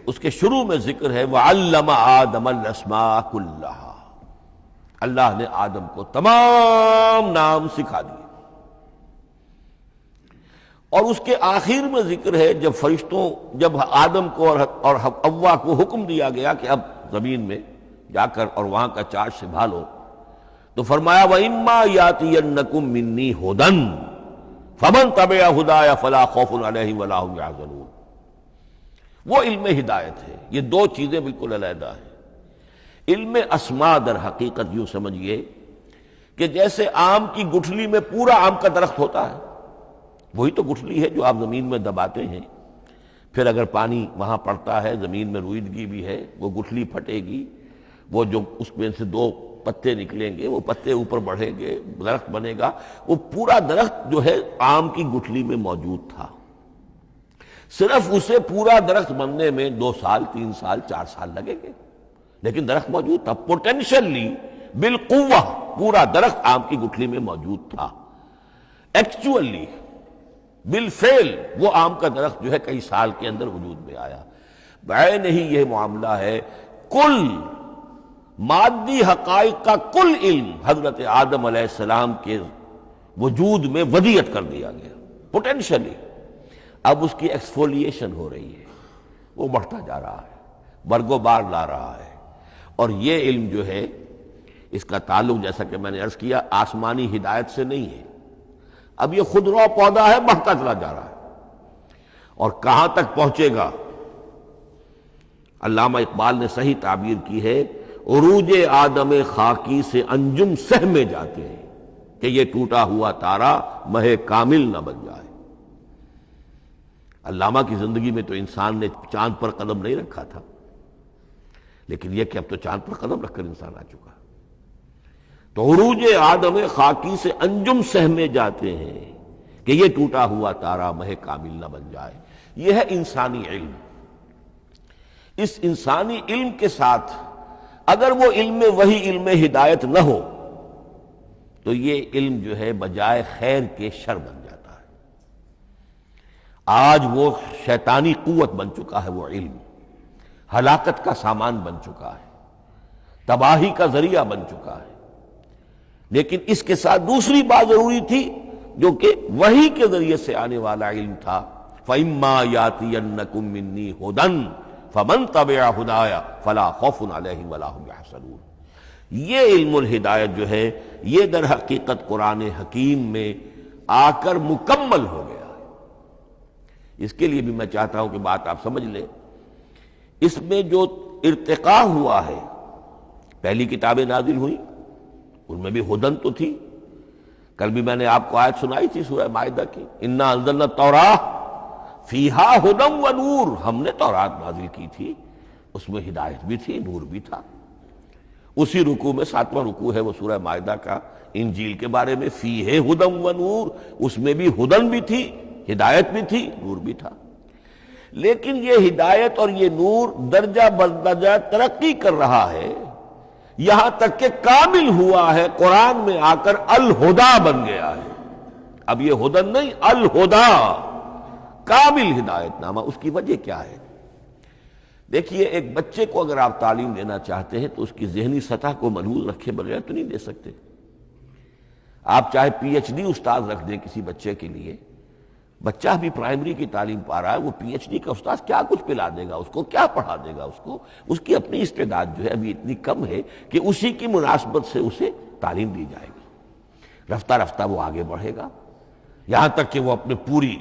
اس کے شروع میں ذکر ہے وَعَلَّمَ آدَمَ الْأَسْمَاءَ كُلَّهَا، اللہ نے آدم کو تمام نام سکھا دیے، اور اس کے آخر میں ذکر ہے جب آدم کو اور حوا کو حکم دیا گیا کہ اب زمین میں جا کر اور وہاں کا چارج سنبھالو، تو فرمایا وَإِمَّا يَأْتِيَنَّكُم مِّنِّي هُدًى فَمَن تَبِعَ هُدَايَ فَلَا خَوْفٌ عَلَيْهِمْ وَلَا هُمْ يَحْزَنُونَ۔ وہ علم ہدایت ہے، یہ دو چیزیں بالکل علیحدہ ہیں۔ علم اسماء در حقیقت یوں سمجھیے کہ جیسے آم کی گٹھلی میں پورا آم کا درخت ہوتا ہے، وہی تو گٹھلی ہے جو آپ زمین میں دباتے ہیں، پھر اگر پانی وہاں پڑتا ہے، زمین میں روئیدگی بھی ہے، وہ گٹھلی پھٹے گی، وہ جو اس میں سے دو پتے نکلیں گے، وہ پتے اوپر بڑھیں گے، درخت بنے گا۔ وہ پورا درخت جو ہے آم کی گٹھلی میں موجود تھا، صرف اسے پورا درخت بننے میں 2 سال 3 سال 4 سال لگیں گے، لیکن درخت موجود تھا، پوٹینشلی بالقوہ پورا درخت آم کی گٹھلی میں موجود تھا۔ ایکچولی بالفعل وہ آم کا درخت جو ہے کئی سال کے اندر وجود میں آیا۔ بعین ہی یہ معاملہ ہے، کل مادی حقائق کا کل علم حضرت آدم علیہ السلام کے وجود میں ودیعت کر دیا گیا پوٹینشلی۔ اب اس کی ایکسفولیشن ہو رہی ہے، وہ بڑھتا جا رہا ہے، برگ و بار لا رہا ہے، اور یہ علم جو ہے اس کا تعلق جیسا کہ میں نے عرض کیا آسمانی ہدایت سے نہیں ہے۔ اب یہ خود رو پودا ہے، بڑھتا چلا جا رہا ہے، اور کہاں تک پہنچے گا؟ علامہ اقبال نے صحیح تعبیر کی ہے، عروج آدم خاکی سے انجم سہمے جاتے ہیں کہ یہ ٹوٹا ہوا تارا مہ کامل نہ بن جائے۔ علامہ کی زندگی میں تو انسان نے چاند پر قدم نہیں رکھا تھا، لیکن یہ کہ اب تو چاند پر قدم رکھ کر انسان آ چکا۔ تو عروج آدم خاکی سے انجم سہمے جاتے ہیں کہ یہ ٹوٹا ہوا تارا مہ کامل نہ بن جائے۔ یہ ہے انسانی علم۔ اس انسانی علم کے ساتھ اگر وہ علم وہی علم ہدایت نہ ہو تو یہ علم جو ہے بجائے خیر کے شر بن جاتا ہے۔ آج وہ شیطانی قوت بن چکا ہے، وہ علم ہلاکت کا سامان بن چکا ہے، تباہی کا ذریعہ بن چکا ہے۔ لیکن اس کے ساتھ دوسری بات ضروری تھی جو کہ وحی کے ذریعے سے آنے والا علم تھا، فَإِمَّا يَأْتِيَنَّكُم مِّنِّي هُدًى فَمَن تَبِعَ هُدَايَ فَلَا خَوْفٌ عَلَيْهِمْ وَلَا هُمْ يَحْزَنُونَ۔ یہ علم الہدایت جو ہے یہ در حقیقت قرآن حکیم میں آ کر مکمل ہو گیا ہے۔ اس کے لیے بھی میں چاہتا ہوں کہ بات آپ سمجھ لیں، اس میں جو ارتقاء ہوا ہے، پہلی کتابیں نازل ہوئی ان میں بھی ہدن تو تھی۔ کل بھی میں نے آپ کو آیت سنائی تھی سورہ مائدہ کی، انا انزلنا التوراۃ فیہا ھدی و نور، ہم نے تورات نازل کی تھی، اس میں ہدایت بھی تھی، نور بھی تھا۔ اسی رکوع میں 7واں رکوع ہے وہ سورہ مائدہ کا، انجیل کے بارے میں، فیہ ھدی و نور، اس میں بھی ہدن بھی تھی، ہدایت بھی تھی، نور بھی تھا۔ لیکن یہ ہدایت اور یہ نور درجہ بدرجہ ترقی کر رہا ہے، یہاں تک کہ کامل ہوا ہے، قرآن میں آ کر الہدا بن گیا ہے۔ اب یہ ہدن نہیں، الہدا، کامل ہدایت نامہ۔ اس کی وجہ کیا ہے؟ دیکھیے، ایک بچے کو اگر آپ تعلیم دینا چاہتے ہیں تو اس کی ذہنی سطح کو محفوظ رکھے بغیر تو نہیں دے سکتے۔ آپ چاہے پی ایچ ڈی استاد رکھ دیں کسی بچے کے لیے، بچہ بھی پرائمری کی تعلیم پا رہا ہے، وہ پی ایچ ڈی کا استاد کیا کچھ پلا دے گا اس کو، کیا پڑھا دے گا اس کو؟ اس کی اپنی استعداد جو ہے ابھی اتنی کم ہے کہ اسی کی مناسبت سے اسے تعلیم دی جائے گی، رفتہ رفتہ وہ آگے بڑھے گا، یہاں تک کہ وہ اپنے پوری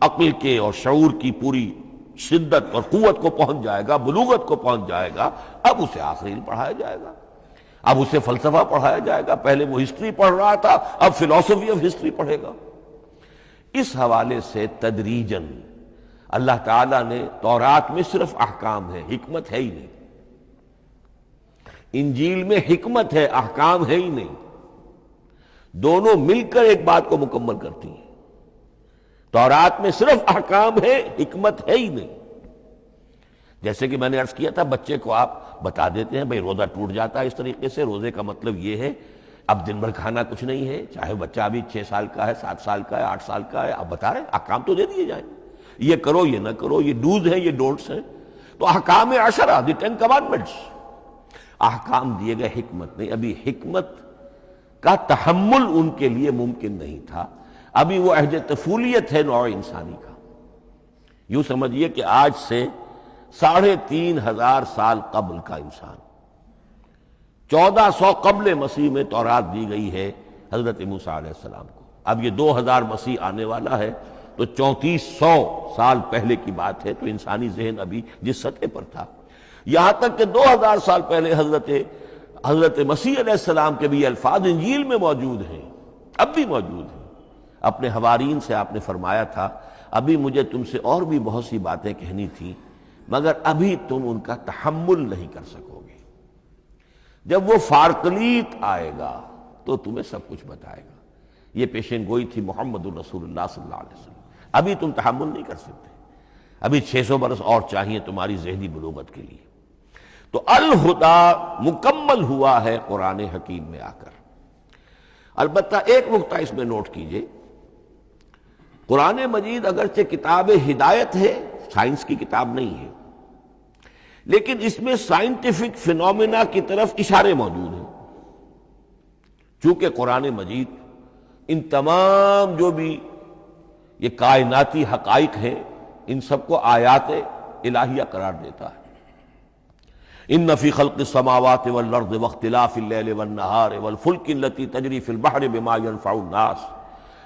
عقل کے اور شعور کی پوری شدت اور قوت کو پہنچ جائے گا، بلوغت کو پہنچ جائے گا۔ اب اسے آخری علم پڑھایا جائے گا، اب اسے فلسفہ پڑھایا جائے گا، پہلے وہ ہسٹری پڑھ رہا تھا، اب فلسفی آف ہسٹری پڑھے گا۔ اس حوالے سے تدریجاً اللہ تعالیٰ نے تورات میں صرف احکام ہے، حکمت ہے ہی نہیں، انجیل میں حکمت ہے، احکام ہے ہی نہیں، دونوں مل کر ایک بات کو مکمل کرتی ہیں۔ تورات میں صرف احکام ہے، حکمت ہے ہی نہیں۔ جیسے کہ میں نے عرض کیا تھا، بچے کو آپ بتا دیتے ہیں بھئی روزہ ٹوٹ جاتا ہے اس طریقے سے، روزے کا مطلب یہ ہے اب دن بھر کھانا کچھ نہیں ہے، چاہے بچہ ابھی 6 سال کا ہے، 7 سال کا ہے، 8 سال کا ہے، آپ بتا رہے ہیں احکام تو دے دیے جائیں، یہ کرو یہ نہ کرو، یہ ڈوز ہیں یہ ڈونٹس ہیں۔ تو احکام عشرہ، دی 10 کمانڈمنٹس، احکام دیے گئے، حکمت نہیں۔ ابھی حکمت کا تحمل ان کے لیے ممکن نہیں تھا، ابھی وہ عہد طفولیت ہے نوع انسانی کا۔ یوں سمجھیے کہ آج سے 3500 سال قبل کا انسان، 1400 قبل مسیح میں تورات دی گئی ہے حضرت موسیٰ علیہ السلام کو۔ اب یہ 2000 مسیح آنے والا ہے تو 3400 سال پہلے کی بات ہے، تو انسانی ذہن ابھی جس سطح پر تھا، یہاں تک کہ 2000 سال پہلے حضرت مسیح علیہ السلام کے بھی یہ الفاظ انجیل میں موجود ہیں، اب بھی موجود ہیں۔ اپنے حوارین سے آپ نے فرمایا تھا ابھی مجھے تم سے اور بھی بہت سی باتیں کہنی تھیں، مگر ابھی تم ان کا تحمل نہیں کر سکو گے، جب وہ فارقلیت آئے گا تو تمہیں سب کچھ بتائے گا۔ یہ پیشین گوئی تھی محمد الرسول اللہ صلی اللہ علیہ وسلم۔ ابھی تم تحمل نہیں کر سکتے، ابھی 600 برس اور چاہیے تمہاری ذہنی بلوغت کے لیے۔ تو الہدا مکمل ہوا ہے قرآن حکیم میں آ کر۔ البتہ ایک نقطہ اس میں نوٹ کیجئے، قرآن مجید اگرچہ کتاب ہدایت ہے، سائنس کی کتاب نہیں ہے، لیکن اس میں سائنٹیفک فینومینا کی طرف اشارے موجود ہیں۔ چونکہ قرآن مجید ان تمام جو بھی یہ کائناتی حقائق ہیں، ان سب کو آیات الہیہ قرار دیتا ہے۔ ان فی خلق السماوات والارض واختلاف اللیل والنہار والفلک التی تجری فی البحر بما ينفع الناس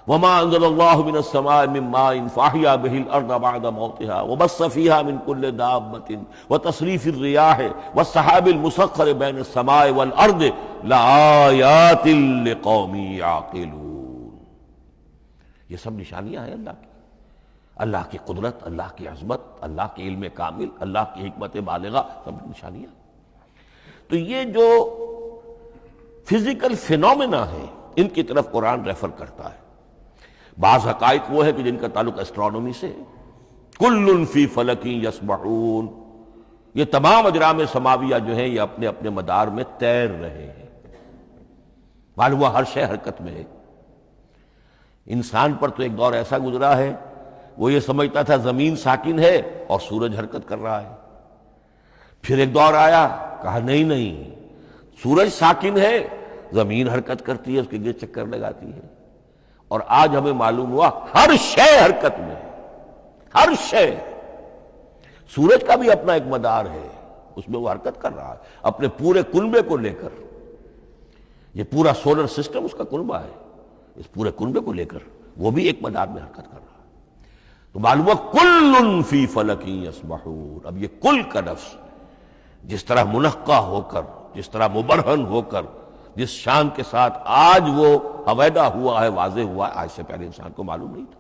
وما انزل اللہ من السماء من ماء فاحیا بہ الارض بعد موتها وبث فیہا من کل دابۃ وتصریف الریاح والسحاب المسخر بین السماء والارض لآیات لقوم یعقلون۔ یہ سب نشانیاں ہیں اللہ کی قدرت، اللہ کی عظمت، اللہ کے علم کامل، اللہ کی حکمت بالغہ، سب نشانیاں۔ تو یہ جو فزیکل فینومینا ہے ان کی طرف قرآن ریفر کرتا ہے۔ بعض حقائق وہ ہے کہ جن کا تعلق اسٹرانومی سے ہے، کل فی فلک یسبحون، یہ تمام اجرام سماویہ جو ہیں یہ اپنے اپنے مدار میں تیر رہے ہیں، معلوم ہوا ہر شے حرکت میں ہے۔ انسان پر تو ایک دور ایسا گزرا ہے وہ یہ سمجھتا تھا زمین ساکن ہے اور سورج حرکت کر رہا ہے، پھر ایک دور آیا کہا نہیں سورج ساکن ہے، زمین حرکت کرتی ہے، اس کے گرد چکر لگاتی ہے، اور آج ہمیں معلوم ہوا ہر شے حرکت میں ہے، ہر شے۔ سورج کا بھی اپنا ایک مدار ہے، اس میں وہ حرکت کر رہا ہے اپنے پورے کنبے کو لے کر۔ یہ پورا سولر سسٹم اس کا کنبہ ہے، اس پورے کنبے کو لے کر وہ بھی ایک مدار میں حرکت کر رہا ہے۔ تو معلوم کل فی فلک یسبحون۔ اب یہ کل کا لفظ جس طرح منقع ہو کر، جس طرح مبرہن ہو کر، جس شان کے ساتھ آج وہ حویدہ ہوا ہے، واضح ہوا ہے، آج سے پہلے انسان کو معلوم نہیں تھا۔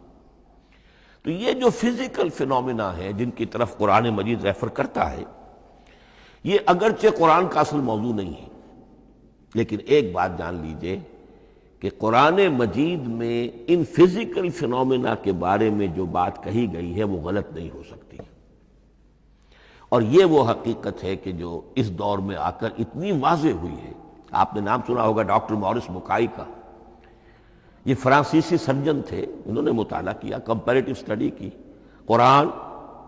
تو یہ جو فزیکل فینومینا ہے جن کی طرف قرآن مجید ریفر کرتا ہے، یہ اگرچہ قرآن کا اصل موضوع نہیں ہے، لیکن ایک بات جان لیجئے کہ قرآن مجید میں ان فزیکل فینومینا کے بارے میں جو بات کہی گئی ہے وہ غلط نہیں ہو سکتی، اور یہ وہ حقیقت ہے کہ جو اس دور میں آ کر اتنی واضح ہوئی ہے۔ آپ نے نام سنا ہوگا ڈاکٹر مورس بکائی کا، یہ فرانسیسی سرجن تھے، انہوں نے مطالعہ کیا، کمپیریٹو اسٹڈی کی قرآن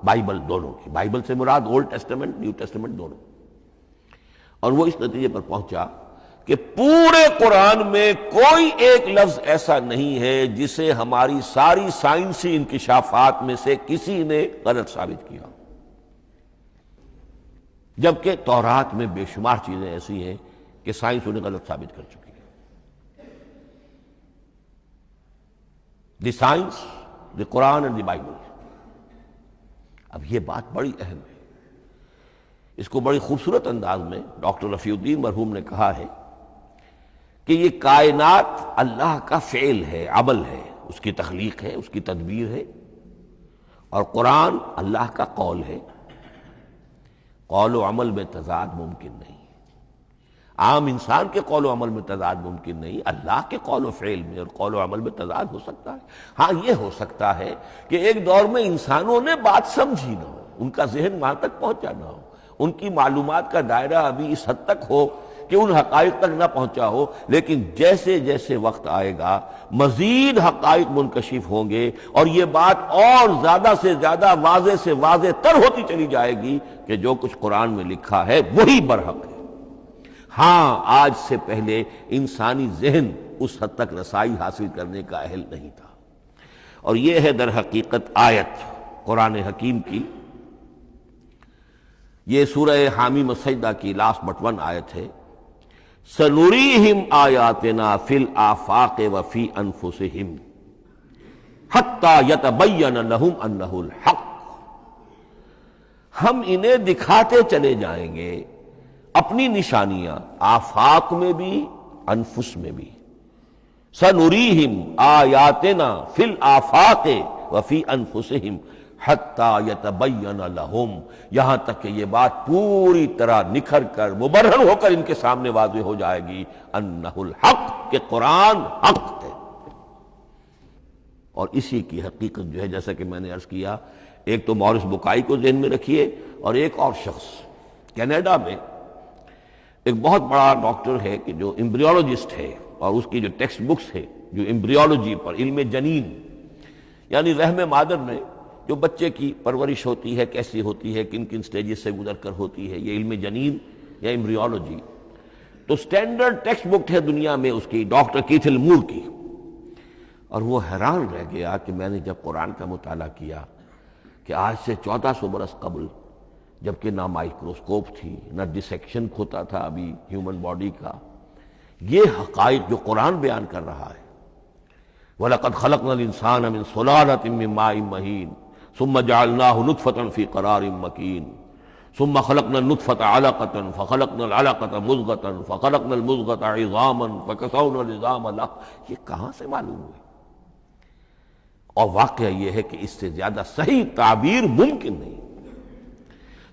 بائبل دونوں کی، بائبل سے مراد اولڈ ٹیسٹمنٹ نیو ٹیسٹمنٹ دونوں، اور وہ اس نتیجے پر پہنچا کہ پورے قرآن میں کوئی ایک لفظ ایسا نہیں ہے جسے ہماری ساری سائنسی انکشافات میں سے کسی نے غلط ثابت کیا، جبکہ تورات میں بے شمار چیزیں ایسی ہیں کہ سائنس انہیں غلط ثابت کر چکی ہے۔ The science, the Quran and the Bible. اب یہ بات بڑی اہم ہے، اس کو بڑی خوبصورت انداز میں ڈاکٹر رفیع الدین مرحوم نے کہا ہے کہ یہ کائنات اللہ کا فعل ہے، عمل ہے، اس کی تخلیق ہے، اس کی تدبیر ہے، اور قرآن اللہ کا قول ہے۔ قول و عمل میں تضاد ممکن نہیں، عام انسان کے قول و عمل میں تضاد ممکن نہیں، اللہ کے قول و فعل میں اور قول و عمل میں تضاد ہو سکتا ہے۔ ہاں یہ ہو سکتا ہے کہ ایک دور میں انسانوں نے بات سمجھی نہ ہو، ان کا ذہن وہاں تک پہنچا نہ ہو، ان کی معلومات کا دائرہ ابھی اس حد تک ہو کہ ان حقائق تک نہ پہنچا ہو، لیکن جیسے جیسے وقت آئے گا مزید حقائق منکشف ہوں گے، اور یہ بات اور زیادہ سے زیادہ واضح سے واضح تر ہوتی چلی جائے گی کہ جو کچھ قرآن میں لکھا ہے وہی برحق ہے۔ ہاں آج سے پہلے انسانی ذہن اس حد تک رسائی حاصل کرنے کا اہل نہیں تھا۔ اور یہ ہے در حقیقت آیت قرآن حکیم کی، یہ سورہ حامیم السجدہ کی لاسٹ بٹ ون آیت ہے، سنریہم آیاتنا فی الآفاق وفی انفسہم حتی یتبین لہم انہ الحق، ہم انہیں دکھاتے چلے جائیں گے اپنی نشانیاں آفاق میں بھی انفس میں بھی، سنریہم آیاتنا فی الآفاق وفی انفسہم حتی یتبین لہم، یہاں تک کہ یہ بات پوری طرح نکھر کر مبرہن ہو کر ان کے سامنے واضح ہو جائے گی انہ الحق، کہ قرآن حق ہے۔ اور اسی کی حقیقت جو ہے جیسا کہ میں نے عرض کیا، ایک تو مورس بکائی کو ذہن میں رکھیے، اور ایک اور شخص کینیڈا میں ایک بہت بڑا ڈاکٹر ہے کہ جو ایمبریولوجسٹ ہے، اور اس کی جو ٹیکسٹ بکس ہے جو ایمبریولوجی پر، علم جنین یعنی رحم مادر میں جو بچے کی پرورش ہوتی ہے کیسی ہوتی ہے، کن کن سٹیجز سے گزر کر ہوتی ہے، یہ علم جنین یا ایمبریولوجی، تو سٹینڈرڈ ٹیکسٹ بک ہے دنیا میں اس کی، ڈاکٹر کیتھل مور کی۔ اور وہ حیران رہ گیا کہ میں نے جب قرآن کا مطالعہ کیا کہ آج سے 1400 برس قبل، جبکہ نہ مائکروسکوپ تھی نہ ڈسیکشن ہوتا تھا ابھی ہیومن باڈی کا، یہ حقائق جو قرآن بیان کر رہا ہے، وَلَقَدْ خَلَقْنَا الْإِنسَانَ مِنْ صُلَالَةٍ مِّن مَّاءٍ مَّهِينٍ ثُمَّ جَعَلْنَاهُ نُطْفَةً فِي قَرَارٍ مَّكِينٍ ثُمَّ خَلَقْنَا النُّطْفَةَ عَلَقَةً فَخَلَقْنَا الْعَلَقَةَ مُضْغَةً فَخَلَقْنَا الْمُضْغَةَ عِظَامًا فَكَسَوْنَا الْعِظَامَ لَحْمًا، یہ کہاں سے معلوم ہوئی؟ اور واقعہ یہ ہے کہ اس سے زیادہ صحیح تعبیر ممکن نہیں۔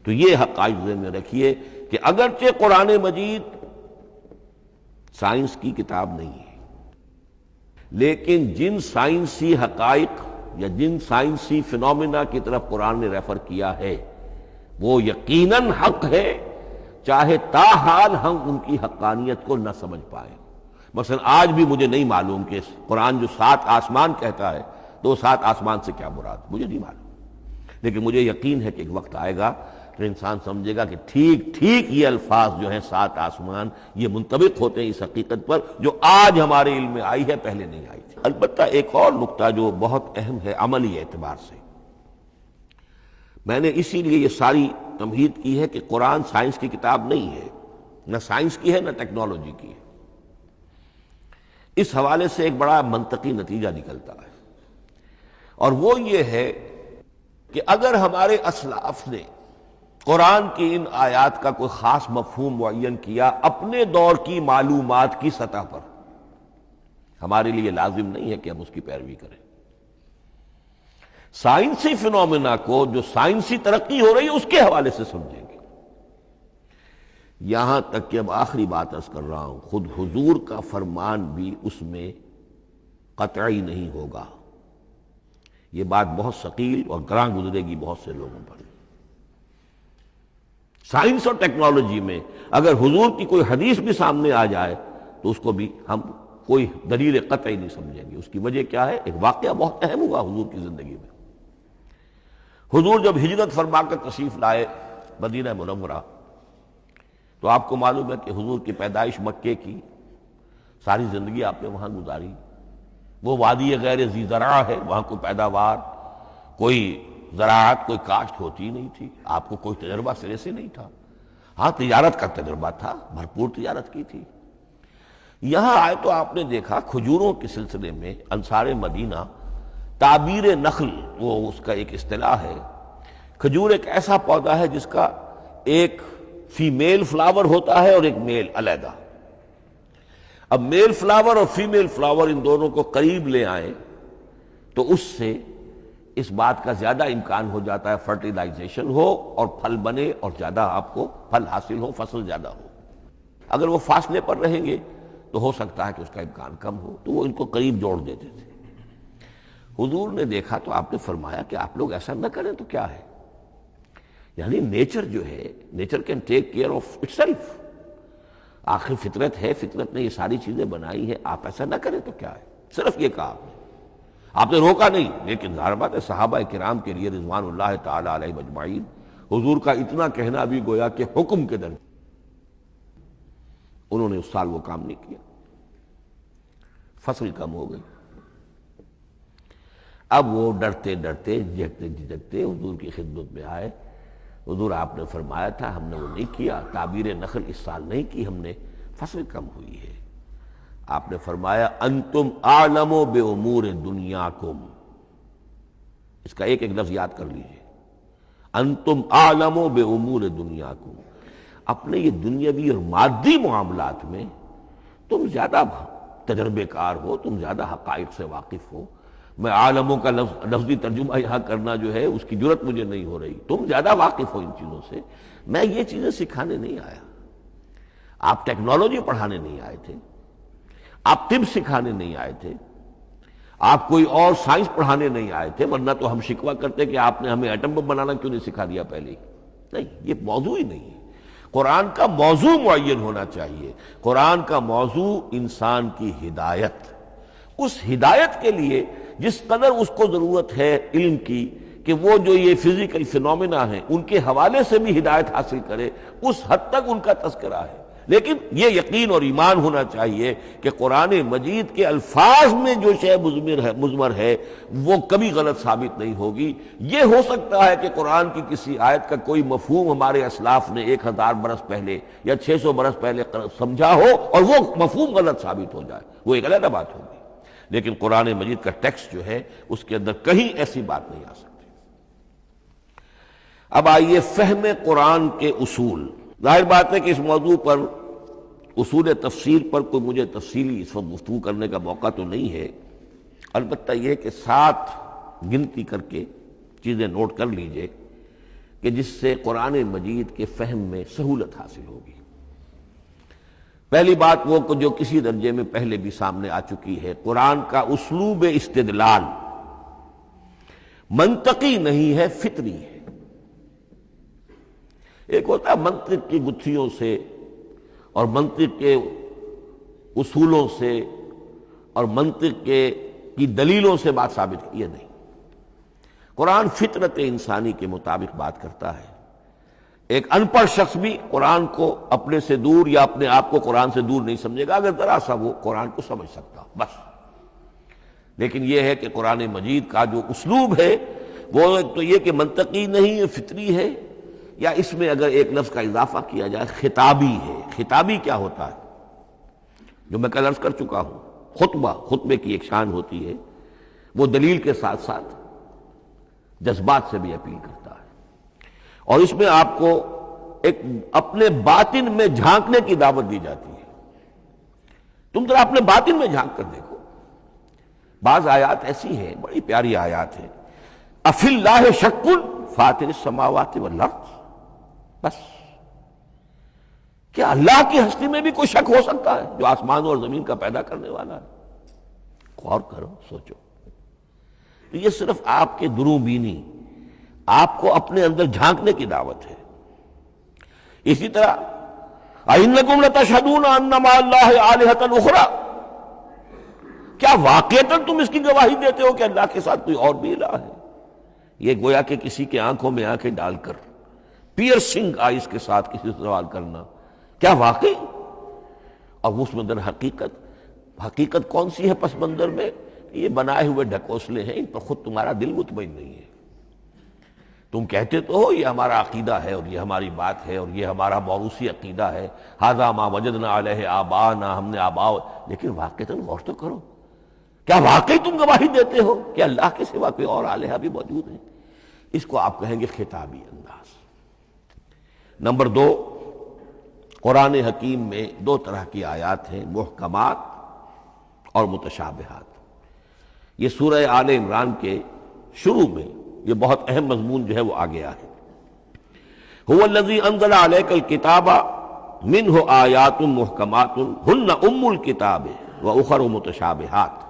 تو یہ حقائق ذہن میں رکھیے کہ اگرچہ قرآن مجید سائنس کی کتاب نہیں ہے، لیکن جن سائنسی حقائق یا جن سائنسی فینومینا کی طرف قرآن نے ریفر کیا ہے وہ یقیناً حق ہے، چاہے تاحال ہم ان کی حقانیت کو نہ سمجھ پائیں۔ مثلا آج بھی مجھے نہیں معلوم کہ قرآن جو 7 آسمان کہتا ہے تو 7 آسمان سے کیا مراد، مجھے نہیں معلوم، لیکن مجھے یقین ہے کہ ایک وقت آئے گا کہ انسان سمجھے گا کہ ٹھیک ٹھیک یہ الفاظ جو ہیں 7 آسمان یہ منطبق ہوتے ہیں اس حقیقت پر جو آج ہمارے علم میں آئی ہے، پہلے نہیں آئی تھی۔ البتہ ایک اور نقطہ جو بہت اہم ہے عملی اعتبار سے، میں نے اسی لیے یہ ساری تمہید کی ہے کہ قرآن سائنس کی کتاب نہیں ہے، نہ سائنس کی ہے نہ ٹیکنالوجی کی ہے۔ اس حوالے سے ایک بڑا منطقی نتیجہ نکلتا ہے، اور وہ یہ ہے کہ اگر ہمارے اسلاف نے قرآن کی ان آیات کا کوئی خاص مفہوم معین کیا اپنے دور کی معلومات کی سطح پر، ہمارے لیے لازم نہیں ہے کہ ہم اس کی پیروی کریں۔ سائنسی فینومینا کو جو سائنسی ترقی ہو رہی ہے اس کے حوالے سے سمجھیں گے۔ یہاں تک کہ اب آخری بات عرض کر رہا ہوں، خود حضور کا فرمان بھی اس میں قطعی نہیں ہوگا۔ یہ بات بہت ثقیل اور گراں گزرے گی بہت سے لوگوں پر۔ سائنس اور ٹیکنالوجی میں اگر حضور کی کوئی حدیث بھی سامنے آ جائے تو اس کو بھی ہم کوئی دلیل قطعی نہیں سمجھیں گے۔ اس کی وجہ کیا ہے؟ ایک واقعہ بہت اہم ہوا حضور کی زندگی میں۔ حضور جب ہجرت فرما کر تشریف لائے مدینہ منورہ تو آپ کو معلوم ہے کہ حضور کی پیدائش مکے کی، ساری زندگی آپ نے وہاں گزاری۔ وہ وادی غیر ذی زرع ہے، وہاں کوئی پیداوار، کوئی زراعت، کوئی کاشت ہوتی نہیں تھی، آپ کو کوئی تجربہ سرے سے نہیں تھا۔ ہاں تجارت کا تجربہ تھا، بھرپور تجارت کی تھی۔ یہاں آئے تو آپ نے دیکھا کھجوروں کے سلسلے میں انصار مدینہ تعبیر نخل، وہ اس کا ایک اصطلاح ہے۔ کھجور ایک ایسا پودا ہے جس کا ایک فیمیل فلاور ہوتا ہے اور ایک میل علیحدہ۔ اب میل فلاور اور فیمیل فلاور ان دونوں کو قریب لے آئیں تو اس سے اس بات کا زیادہ امکان ہو جاتا ہے فرٹیلائزیشن ہو اور پھل بنے اور زیادہ آپ کو پھل حاصل ہو، فصل زیادہ ہو۔ اگر وہ فاصلے پر رہیں گے تو ہو سکتا ہے کہ اس کا امکان کم ہو، تو وہ ان کو قریب جوڑ دیتے تھے۔ حضور نے دیکھا تو آپ نے فرمایا کہ آپ لوگ ایسا نہ کریں تو کیا ہے، یعنی نیچر جو ہے، nature can take care of it self, آخر فطرت ہے، فطرت نے یہ ساری چیزیں بنائی ہے، آپ ایسا نہ کریں تو کیا ہے۔ صرف یہ کہا آپ نے روکا نہیں، لیکن ظاہر بات ہے صحابہ کرام کے لیے رضوان اللہ تعالی علیہ اجمعین حضور کا اتنا کہنا بھی گویا کہ حکم کے درجے۔ انہوں نے اس سال وہ کام نہیں کیا، فصل کم ہو گئی۔ اب وہ ڈرتے ڈرتے جھجکتے جھجکتے حضور کی خدمت میں آئے۔ حضور آپ نے فرمایا تھا ہم نے وہ نہیں کیا، تعبیر نخل اس سال نہیں کی ہم نے، فصل کم ہوئی ہے۔ آپ نے فرمایا انتم اعلم بامور دنیاکم، اس کا ایک ایک لفظ یاد کر لیجئے، انتم اعلم بامور دنیاکم، اپنے یہ دنیاوی اور مادی معاملات میں تم زیادہ تجربے کار ہو، تم زیادہ حقائق سے واقف ہو۔ میں عالموں کا لفظی ترجمہ یہاں کرنا جو ہے اس کی جرت مجھے نہیں ہو رہی، تم زیادہ واقف ہو ان چیزوں سے، میں یہ چیزیں سکھانے نہیں آیا۔ آپ ٹیکنالوجی پڑھانے نہیں آئے تھے، آپ طب سکھانے نہیں آئے تھے، آپ کوئی اور سائنس پڑھانے نہیں آئے تھے، ورنہ تو ہم شکوہ کرتے کہ آپ نے ہمیں ایٹم بم بنانا کیوں نہیں سکھا دیا پہلے ہی۔ نہیں، یہ موضوع ہی نہیں ہے۔ قرآن کا موضوع معین ہونا چاہیے۔ قرآن کا موضوع انسان کی ہدایت، اس ہدایت کے لیے جس قدر اس کو ضرورت ہے علم کی کہ وہ جو یہ فزیکل فینومینا ہیں ان کے حوالے سے بھی ہدایت حاصل کرے، اس حد تک ان کا تذکرہ ہے۔ لیکن یہ یقین اور ایمان ہونا چاہیے کہ قرآن مجید کے الفاظ میں جو شے مضمر ہے وہ کبھی غلط ثابت نہیں ہوگی۔ یہ ہو سکتا ہے کہ قرآن کی کسی آیت کا کوئی مفہوم ہمارے اسلاف نے 1000 برس پہلے یا 600 برس پہلے سمجھا ہو اور وہ مفہوم غلط ثابت ہو جائے، وہ ایک علیحدہ بات ہوگی، لیکن قرآن مجید کا ٹیکسٹ جو ہے اس کے اندر کہیں ایسی بات نہیں آ سکتی۔ اب آئیے فہم قرآن کے اصول۔ ظاہر بات ہے کہ اس موضوع پر اصول تفسیر پر کوئی مجھے تفصیلی اس وقت گفتگو کرنے کا موقع تو نہیں ہے، البتہ یہ کہ 7 گنتی کر کے چیزیں نوٹ کر لیجئے کہ جس سے قرآن مجید کے فہم میں سہولت حاصل ہوگی۔ پہلی بات وہ جو کسی درجے میں پہلے بھی سامنے آ چکی ہے، قرآن کا اسلوب استدلال منطقی نہیں ہے، فطری ہے۔ ایک ہوتا ہے منطق کی گتھیوں سے اور منطق کے اصولوں سے اور منطق کی دلیلوں سے بات ثابت ہے، یہ نہیں۔ قرآن فطرت انسانی کے مطابق بات کرتا ہے۔ ایک ان پڑھ شخص بھی قرآن کو اپنے سے دور یا اپنے آپ کو قرآن سے دور نہیں سمجھے گا اگر ذرا سا وہ قرآن کو سمجھ سکتا بس۔ لیکن یہ ہے کہ قرآن مجید کا جو اسلوب ہے وہ ایک تو یہ کہ منطقی نہیں ہے، فطری ہے، یا اس میں اگر ایک لفظ کا اضافہ کیا جائے خطابی ہے۔ خطابی کیا ہوتا ہے؟ جو میں کل عرض کر چکا ہوں، خطبے کی ایک شان ہوتی ہے، وہ دلیل کے ساتھ ساتھ جذبات سے بھی اپیل کرتا ہے، اور اس میں آپ کو ایک اپنے باطن میں جھانکنے کی دعوت دی جاتی ہے۔ تم ذرا اپنے باطن میں جھانک کر دیکھو۔ بعض آیات ایسی ہیں، بڑی پیاری آیات ہیں، افی اللہ شک فاطر السماوات والارض، بس کیا اللہ کی ہستی میں بھی کوئی شک ہو سکتا ہے جو آسمانوں اور زمین کا پیدا کرنے والا ہے؟ غور کرو، سوچو۔ تو یہ صرف آپ کے دروں بینی، آپ کو اپنے اندر جھانکنے کی دعوت ہے۔ اسی طرح اَإِنَّكُمْ لَتَشْهَدُونَ أَنَّ مَعَ اللَّهِ آلِهَةً أُخْرَىٰ، کیا واقعتاً تم اس کی گواہی دیتے ہو کہ اللہ کے ساتھ کوئی اور بھی الہ ہے؟ یہ گویا کہ کسی کے آنکھوں میں آنکھیں ڈال کر پیئرسنگ آئیز کے ساتھ کسی سے سوال کرنا، کیا واقعی؟ اور اس میں در حقیقت کون سی ہے پس منظر میں؟ یہ بنائے ہوئے ڈھکوسلے ہیں، ان پر خود تمہارا دل مطمئن نہیں ہے۔ تم کہتے تو ہو یہ ہمارا عقیدہ ہے اور یہ ہماری بات ہے اور یہ ہمارا موروثی عقیدہ ہے، ھذا ما وجدنا علیہ آباءنا، ہم نے آباء، لیکن واقعتاً غور تو کرو، کیا واقعی تم گواہی دیتے ہو کہ اللہ کے سوا کوئی اور الہ بھی موجود ہے؟ اس کو آپ کہیں گے خطابی انداز۔ نمبر 2، قرآن حکیم میں 2 طرح کی آیات ہیں، محکمات اور متشابہات۔ یہ سورہ آل عمران کے شروع میں یہ بہت اہم مضمون جو ہے وہ آ گیا ہے۔ هو الذی انزل علیک الکتاب منہ آیات محکمات ہن ام الکتاب واخر متشابہات،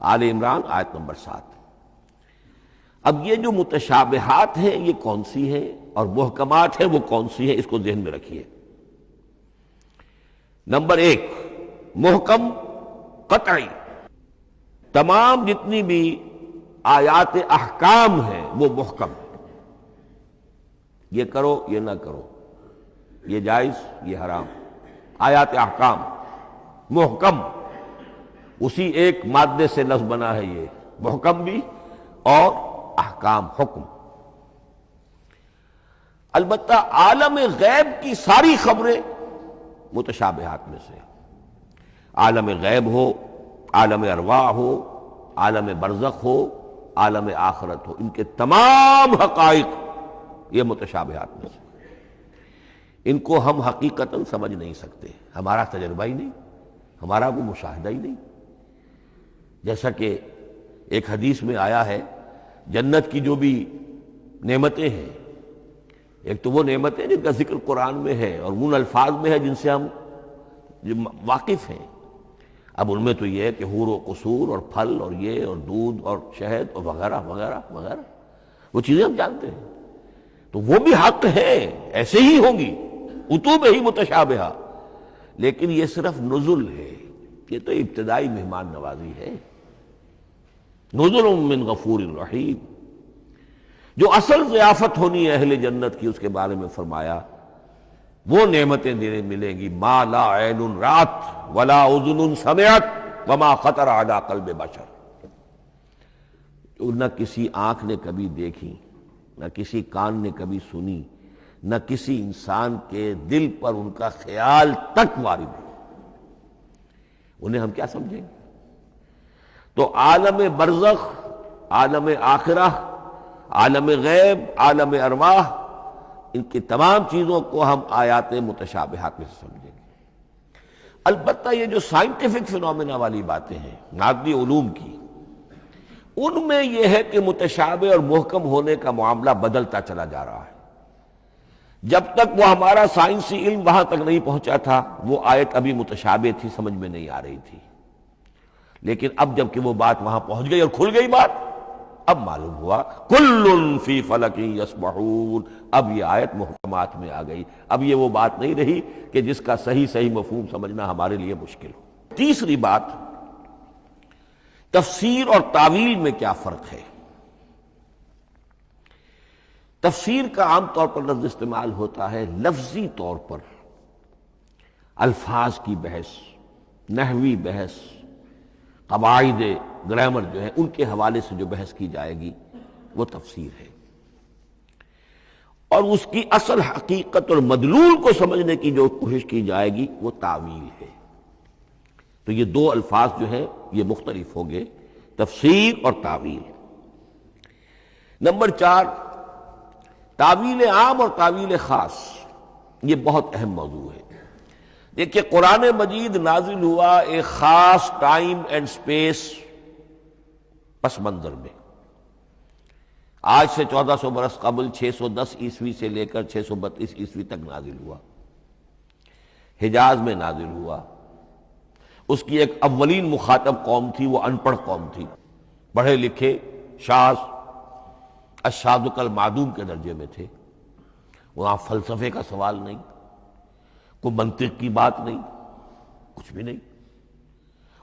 آل عمران آیت نمبر 7۔ اب یہ جو متشابہات ہیں یہ کون سی ہیں اور محکمات ہیں وہ کون سی ہیں، اس کو ذہن میں رکھیے۔ نمبر 1، محکم قطعی، تمام جتنی بھی آیات احکام ہیں وہ محکم، یہ کرو یہ نہ کرو، یہ جائز یہ حرام، آیات احکام محکم، اسی ایک مادے سے لفظ بنا ہے یہ، محکم بھی اور احکام حکم۔ البتہ عالم غیب کی ساری خبریں متشابہات میں سے، عالم غیب ہو، عالم ارواح ہو، عالم برزخ ہو، عالم آخرت ہو، ان کے تمام حقائق یہ متشابہات میں سے، ان کو ہم حقیقتاً سمجھ نہیں سکتے، ہمارا تجربہ ہی نہیں، ہمارا کوئی مشاہدہ ہی نہیں۔ جیسا کہ ایک حدیث میں آیا ہے، جنت کی جو بھی نعمتیں ہیں، ایک تو وہ نعمتیں جن کا ذکر قرآن میں ہے اور ان الفاظ میں ہے جن سے ہم واقف ہیں۔ اب ان میں تو یہ ہے کہ حور و قصور اور پھل اور یہ اور دودھ اور شہد اور وغیرہ وغیرہ وغیرہ، وہ چیزیں ہم جانتے ہیں، تو وہ بھی حق ہے، ایسے ہی ہوں گی، اتوب ہی متشابہہ، لیکن یہ صرف نزل ہے، یہ تو ابتدائی مہمان نوازی ہے۔ نزل من غفور رحیم، جو اصل ضیافت ہونی ہے اہل جنت کی، اس کے بارے میں فرمایا وہ نعمتیں دینے ملیں گی، ما لا عین رات ولا اذن سمعت وما خطر علی قلب بشر، جو نہ کسی آنکھ نے کبھی دیکھی، نہ کسی کان نے کبھی سنی، نہ کسی انسان کے دل پر ان کا خیال تک وارد ہو، انہیں ہم کیا سمجھیں گے؟ تو عالم برزخ، عالم آخرہ، عالم غیب، عالم ارواح، ان کی تمام چیزوں کو ہم آیات متشابہات میں سے سمجھیں گے۔ البتہ یہ جو سائنٹیفک فنومینا والی باتیں ہیں مادی علوم کی، ان میں یہ ہے کہ متشابہ اور محکم ہونے کا معاملہ بدلتا چلا جا رہا ہے۔ جب تک وہ ہمارا سائنسی علم وہاں تک نہیں پہنچا تھا، وہ آیت ابھی متشابہ تھی، سمجھ میں نہیں آ رہی تھی، لیکن اب جب کہ وہ بات وہاں پہنچ گئی اور کھل گئی بات، اب معلوم ہوا کل فی فلک یسبحون، اب یہ آیت محکمات میں آ گئی، اب یہ وہ بات نہیں رہی کہ جس کا صحیح مفہوم سمجھنا ہمارے لیے مشکل ہو۔ تیسری بات، تفسیر اور تعویل میں کیا فرق ہے؟ تفسیر کا عام طور پر لفظ استعمال ہوتا ہے لفظی طور پر، الفاظ کی بحث، نحوی بحث، قواعد گرامر جو ہے ان کے حوالے سے جو بحث کی جائے گی وہ تفسیر ہے، اور اس کی اصل حقیقت اور مدلول کو سمجھنے کی جو کوشش کی جائے گی وہ تعویل ہے۔ تو یہ دو الفاظ جو ہیں یہ مختلف ہوں گے، تفسیر اور تعویل۔ نمبر 4، تعویل عام اور تعویل خاص، یہ بہت اہم موضوع ہے۔ دیکھیے قرآن مجید نازل ہوا ایک خاص ٹائم اینڈ سپیس پس منظر میں، آج سے 1400 برس قبل 610 عیسوی سے لے کر 632 عیسوی تک نازل ہوا، حجاز میں نازل ہوا۔ اس کی ایک اولین مخاطب قوم تھی، وہ ان پڑھ قوم تھی، پڑھے لکھے شاذ الشاذ کالمعدوم کے درجے میں تھے، وہاں فلسفے کا سوال نہیں، کوئی منطق کی بات نہیں، کچھ بھی نہیں،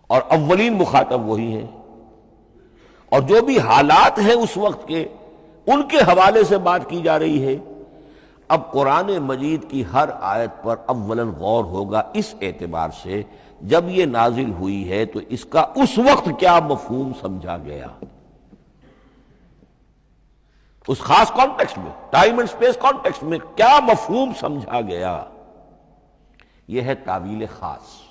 اور اولین مخاطب وہی ہیں، اور جو بھی حالات ہیں اس وقت کے ان کے حوالے سے بات کی جا رہی ہے۔ اب قرآن مجید کی ہر آیت پر اولاً غور ہوگا اس اعتبار سے، جب یہ نازل ہوئی ہے تو اس کا اس وقت کیا مفہوم سمجھا گیا، اس خاص کانٹیکسٹ میں، ٹائم اینڈ سپیس کانٹیکسٹ میں کیا مفہوم سمجھا گیا، یہ ہے تعویل خاص۔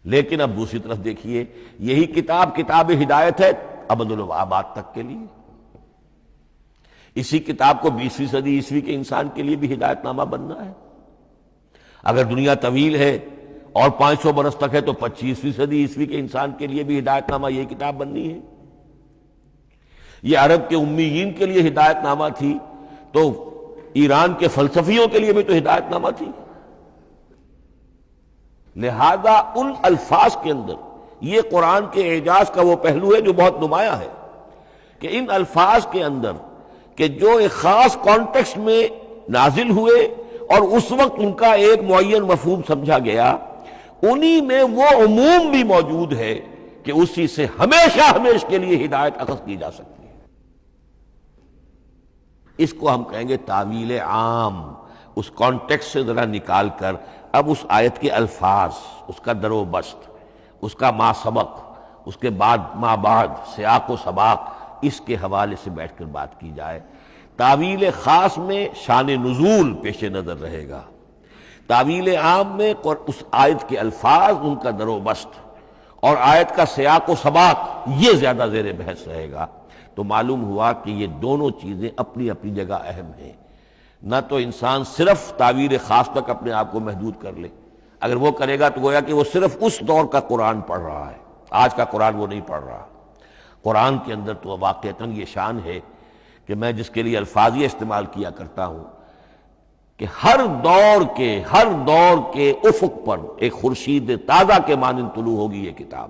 لیکن اب دوسری طرف دیکھیے، یہی کتاب ہدایت ہے ابد الآباد تک کے لیے، اسی کتاب کو 20ویں صدی عیسوی کے انسان کے لیے بھی ہدایت نامہ بننا ہے۔ اگر دنیا طویل ہے اور 500 برس تک ہے تو 25ویں صدی عیسوی کے انسان کے لیے بھی ہدایت نامہ یہی کتاب بننی ہے۔ یہ عرب کے امیین کے لیے ہدایت نامہ تھی تو ایران کے فلسفیوں کے لیے بھی تو ہدایت نامہ تھی۔ لہذا ان الفاظ کے اندر یہ قرآن کے اعجاز کا وہ پہلو ہے جو بہت نمایاں ہے کہ ان الفاظ کے اندر کہ جو ایک خاص کانٹیکسٹ میں نازل ہوئے اور اس وقت ان کا ایک معین مفہوم سمجھا گیا، انہی میں وہ عموم بھی موجود ہے کہ اسی سے ہمیشہ کے لیے ہدایت اخذ کی جا سکتی ہے۔ اس کو ہم کہیں گے تعویل عام، اس کانٹیکس سے ذرا نکال کر اب اس آیت کے الفاظ، اس کا در و بست، اس کا ما سبق، اس کے بعد ما بعد، سیاق و سباق، اس کے حوالے سے بیٹھ کر بات کی جائے۔ تعویل خاص میں شان نزول پیش نظر رہے گا، تعویل عام میں اس آیت کے الفاظ، ان کا در و بست اور آیت کا سیاق و سباق، یہ زیادہ زیر بحث رہے گا۔ تو معلوم ہوا کہ یہ دونوں چیزیں اپنی اپنی جگہ اہم ہیں۔ نہ تو انسان صرف تعویل خاص تک اپنے آپ کو محدود کر لے، اگر وہ کرے گا تو گویا کہ وہ صرف اس دور کا قرآن پڑھ رہا ہے، آج کا قرآن وہ نہیں پڑھ رہا۔ قرآن کے اندر تو واقعتاً یہ شان ہے کہ میں جس کے لیے الفاظ یہ استعمال کیا کرتا ہوں کہ ہر دور کے افق پر ایک خورشید تازہ کے مانند طلوع ہوگی یہ کتاب۔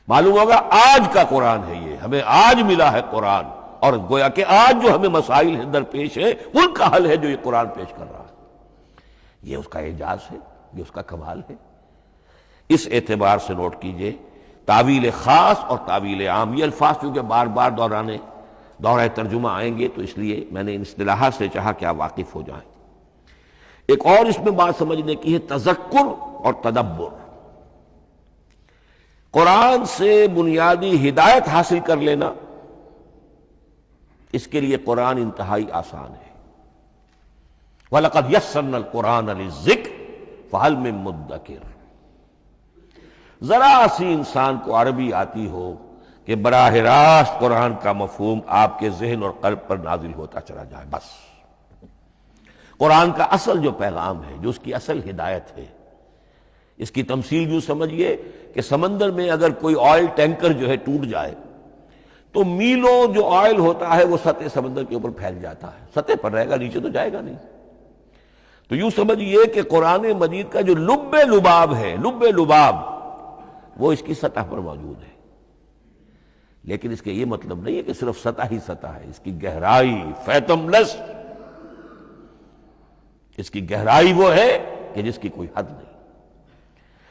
معلوم ہوگا آج کا قرآن ہے، یہ ہمیں آج ملا ہے قرآن، اور گویا کہ آج جو ہمیں مسائل درپیش ہے ان کا حل ہے جو یہ قرآن پیش کر رہا ہے۔ یہ اس کا اعجاز ہے، یہ اس کا کمال ہے۔ اس اعتبار سے نوٹ کیجئے تعویل خاص اور تعویل عام، یہ الفاظ چونکہ بار بار دورہ ترجمہ آئیں گے تو اس لیے میں نے ان اصطلاحات سے چاہا کہ آپ واقف ہو جائیں۔ ایک اور اس میں بات سمجھنے کی ہے تذکر اور تدبر۔ قرآن سے بنیادی ہدایت حاصل کر لینا، اس کے لیے قرآن انتہائی آسان ہے۔ وَلَقَدْ يَسَّرْنَا الْقُرْآنَ لِلذِّكْرِ فَهَلْ مِن مُدَّكِرٍ۔ ذرا سی انسان کو عربی آتی ہو کہ براہ راست قرآن کا مفہوم آپ کے ذہن اور قلب پر نازل ہوتا چلا جائے، بس قرآن کا اصل جو پیغام ہے، جو اس کی اصل ہدایت ہے، اس کی تمثیل یوں سمجھیے کہ سمندر میں اگر کوئی آئل ٹینکر جو ہے ٹوٹ جائے تو میلوں جو آئل ہوتا ہے وہ سطح سمندر کے اوپر پھیل جاتا ہے، سطح پر رہے گا، نیچے تو جائے گا نہیں۔ تو یوں سمجھیے کہ قرآن مجید کا جو لب لباب ہے، لب لباب، وہ اس کی سطح پر موجود ہے، لیکن اس کے یہ مطلب نہیں ہے کہ صرف سطح ہی سطح ہے، اس کی گہرائی فیتم لس، اس کی گہرائی وہ ہے کہ جس کی کوئی حد نہیں۔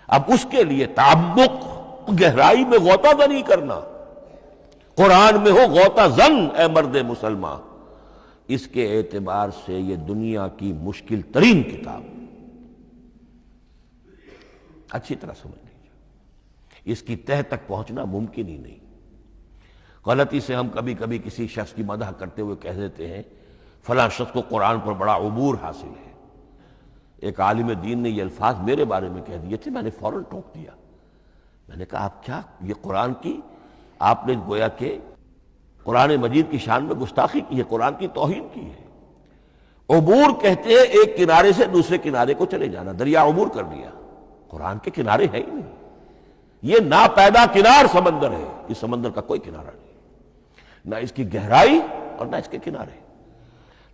اب اس کے لیے تعمق، گہرائی میں غوطہ زنی کرنا، قرآن میں ہو غوطہ زن اے مرد مسلمان، اس کے اعتبار سے یہ دنیا کی مشکل ترین کتاب، اچھی طرح سمجھ لیجیے، اس کی تہہ تک پہنچنا ممکن ہی نہیں۔ غلطی سے ہم کبھی کبھی کسی شخص کی مدح کرتے ہوئے کہہ دیتے ہیں فلاں شخص کو قرآن پر بڑا عبور حاصل ہے۔ ایک عالم دین نے یہ الفاظ میرے بارے میں کہہ دیے تھے، میں نے فوراً ٹوک دیا۔ میں نے کہا آپ کیا، یہ قرآن کی آپ نے گویا کہ قرآن مجید کی شان میں گستاخی کی ہے، قرآن کی توہین کی ہے۔ عبور کہتے ہیں ایک کنارے سے دوسرے کنارے کو چلے جانا، دریا عبور کر دیا، قرآن کے کنارے ہے ہی نہیں، یہ ناپیدا کنار سمندر ہے، اس سمندر کا کوئی کنارہ نہیں، نہ اس کی گہرائی اور نہ اس کے کنارے۔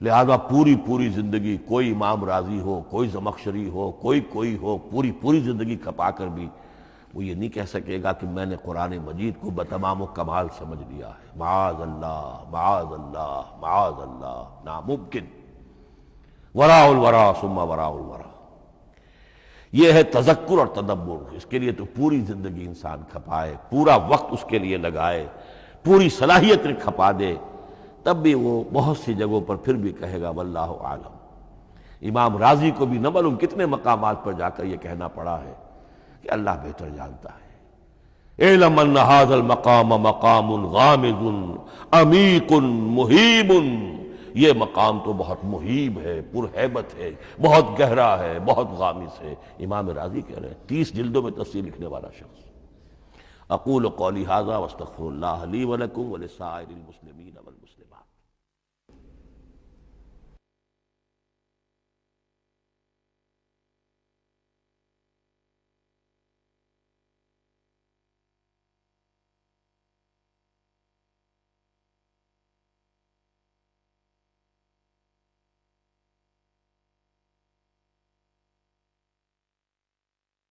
لہذا پوری زندگی کوئی امام راضی ہو، کوئی زمخشری ہو، کوئی ہو، پوری زندگی کھپا کر بھی وہ یہ نہیں کہہ سکے گا کہ میں نے قرآن مجید کو بتمام و کمال سمجھ لیا ہے۔ معاذ اللہ، معاذ اللہ، معاذ اللہ، ناممکن۔ وراء الورا ثم وراء الورا، یہ ہے تذکر اور تدبر۔ اس کے لیے تو پوری زندگی انسان کھپائے، پورا وقت اس کے لیے لگائے، پوری صلاحیتیں کھپا دے، تب بھی وہ بہت سی جگہوں پر پھر بھی کہے گا واللہ عالم۔ امام رازی کو بھی نہ معلوم کتنے مقامات پر جا کر یہ کہنا پڑا ہے کہ اللہ بہتر جانتا ہے۔ اعلم ان ھذا المقام مقام غامض عمیق محیب، یہ مقام تو بہت محیب ہے، پرہیبت ہے، بہت گہرا ہے، بہت غامض ہے۔ امام رازی کہہ رہے ہیں، 30 جلدوں میں تفسیر لکھنے والا شخص۔ اقول قولی ھذا واستغفر اللہ لی ولکم ولسائر المسلمین والمسلمات۔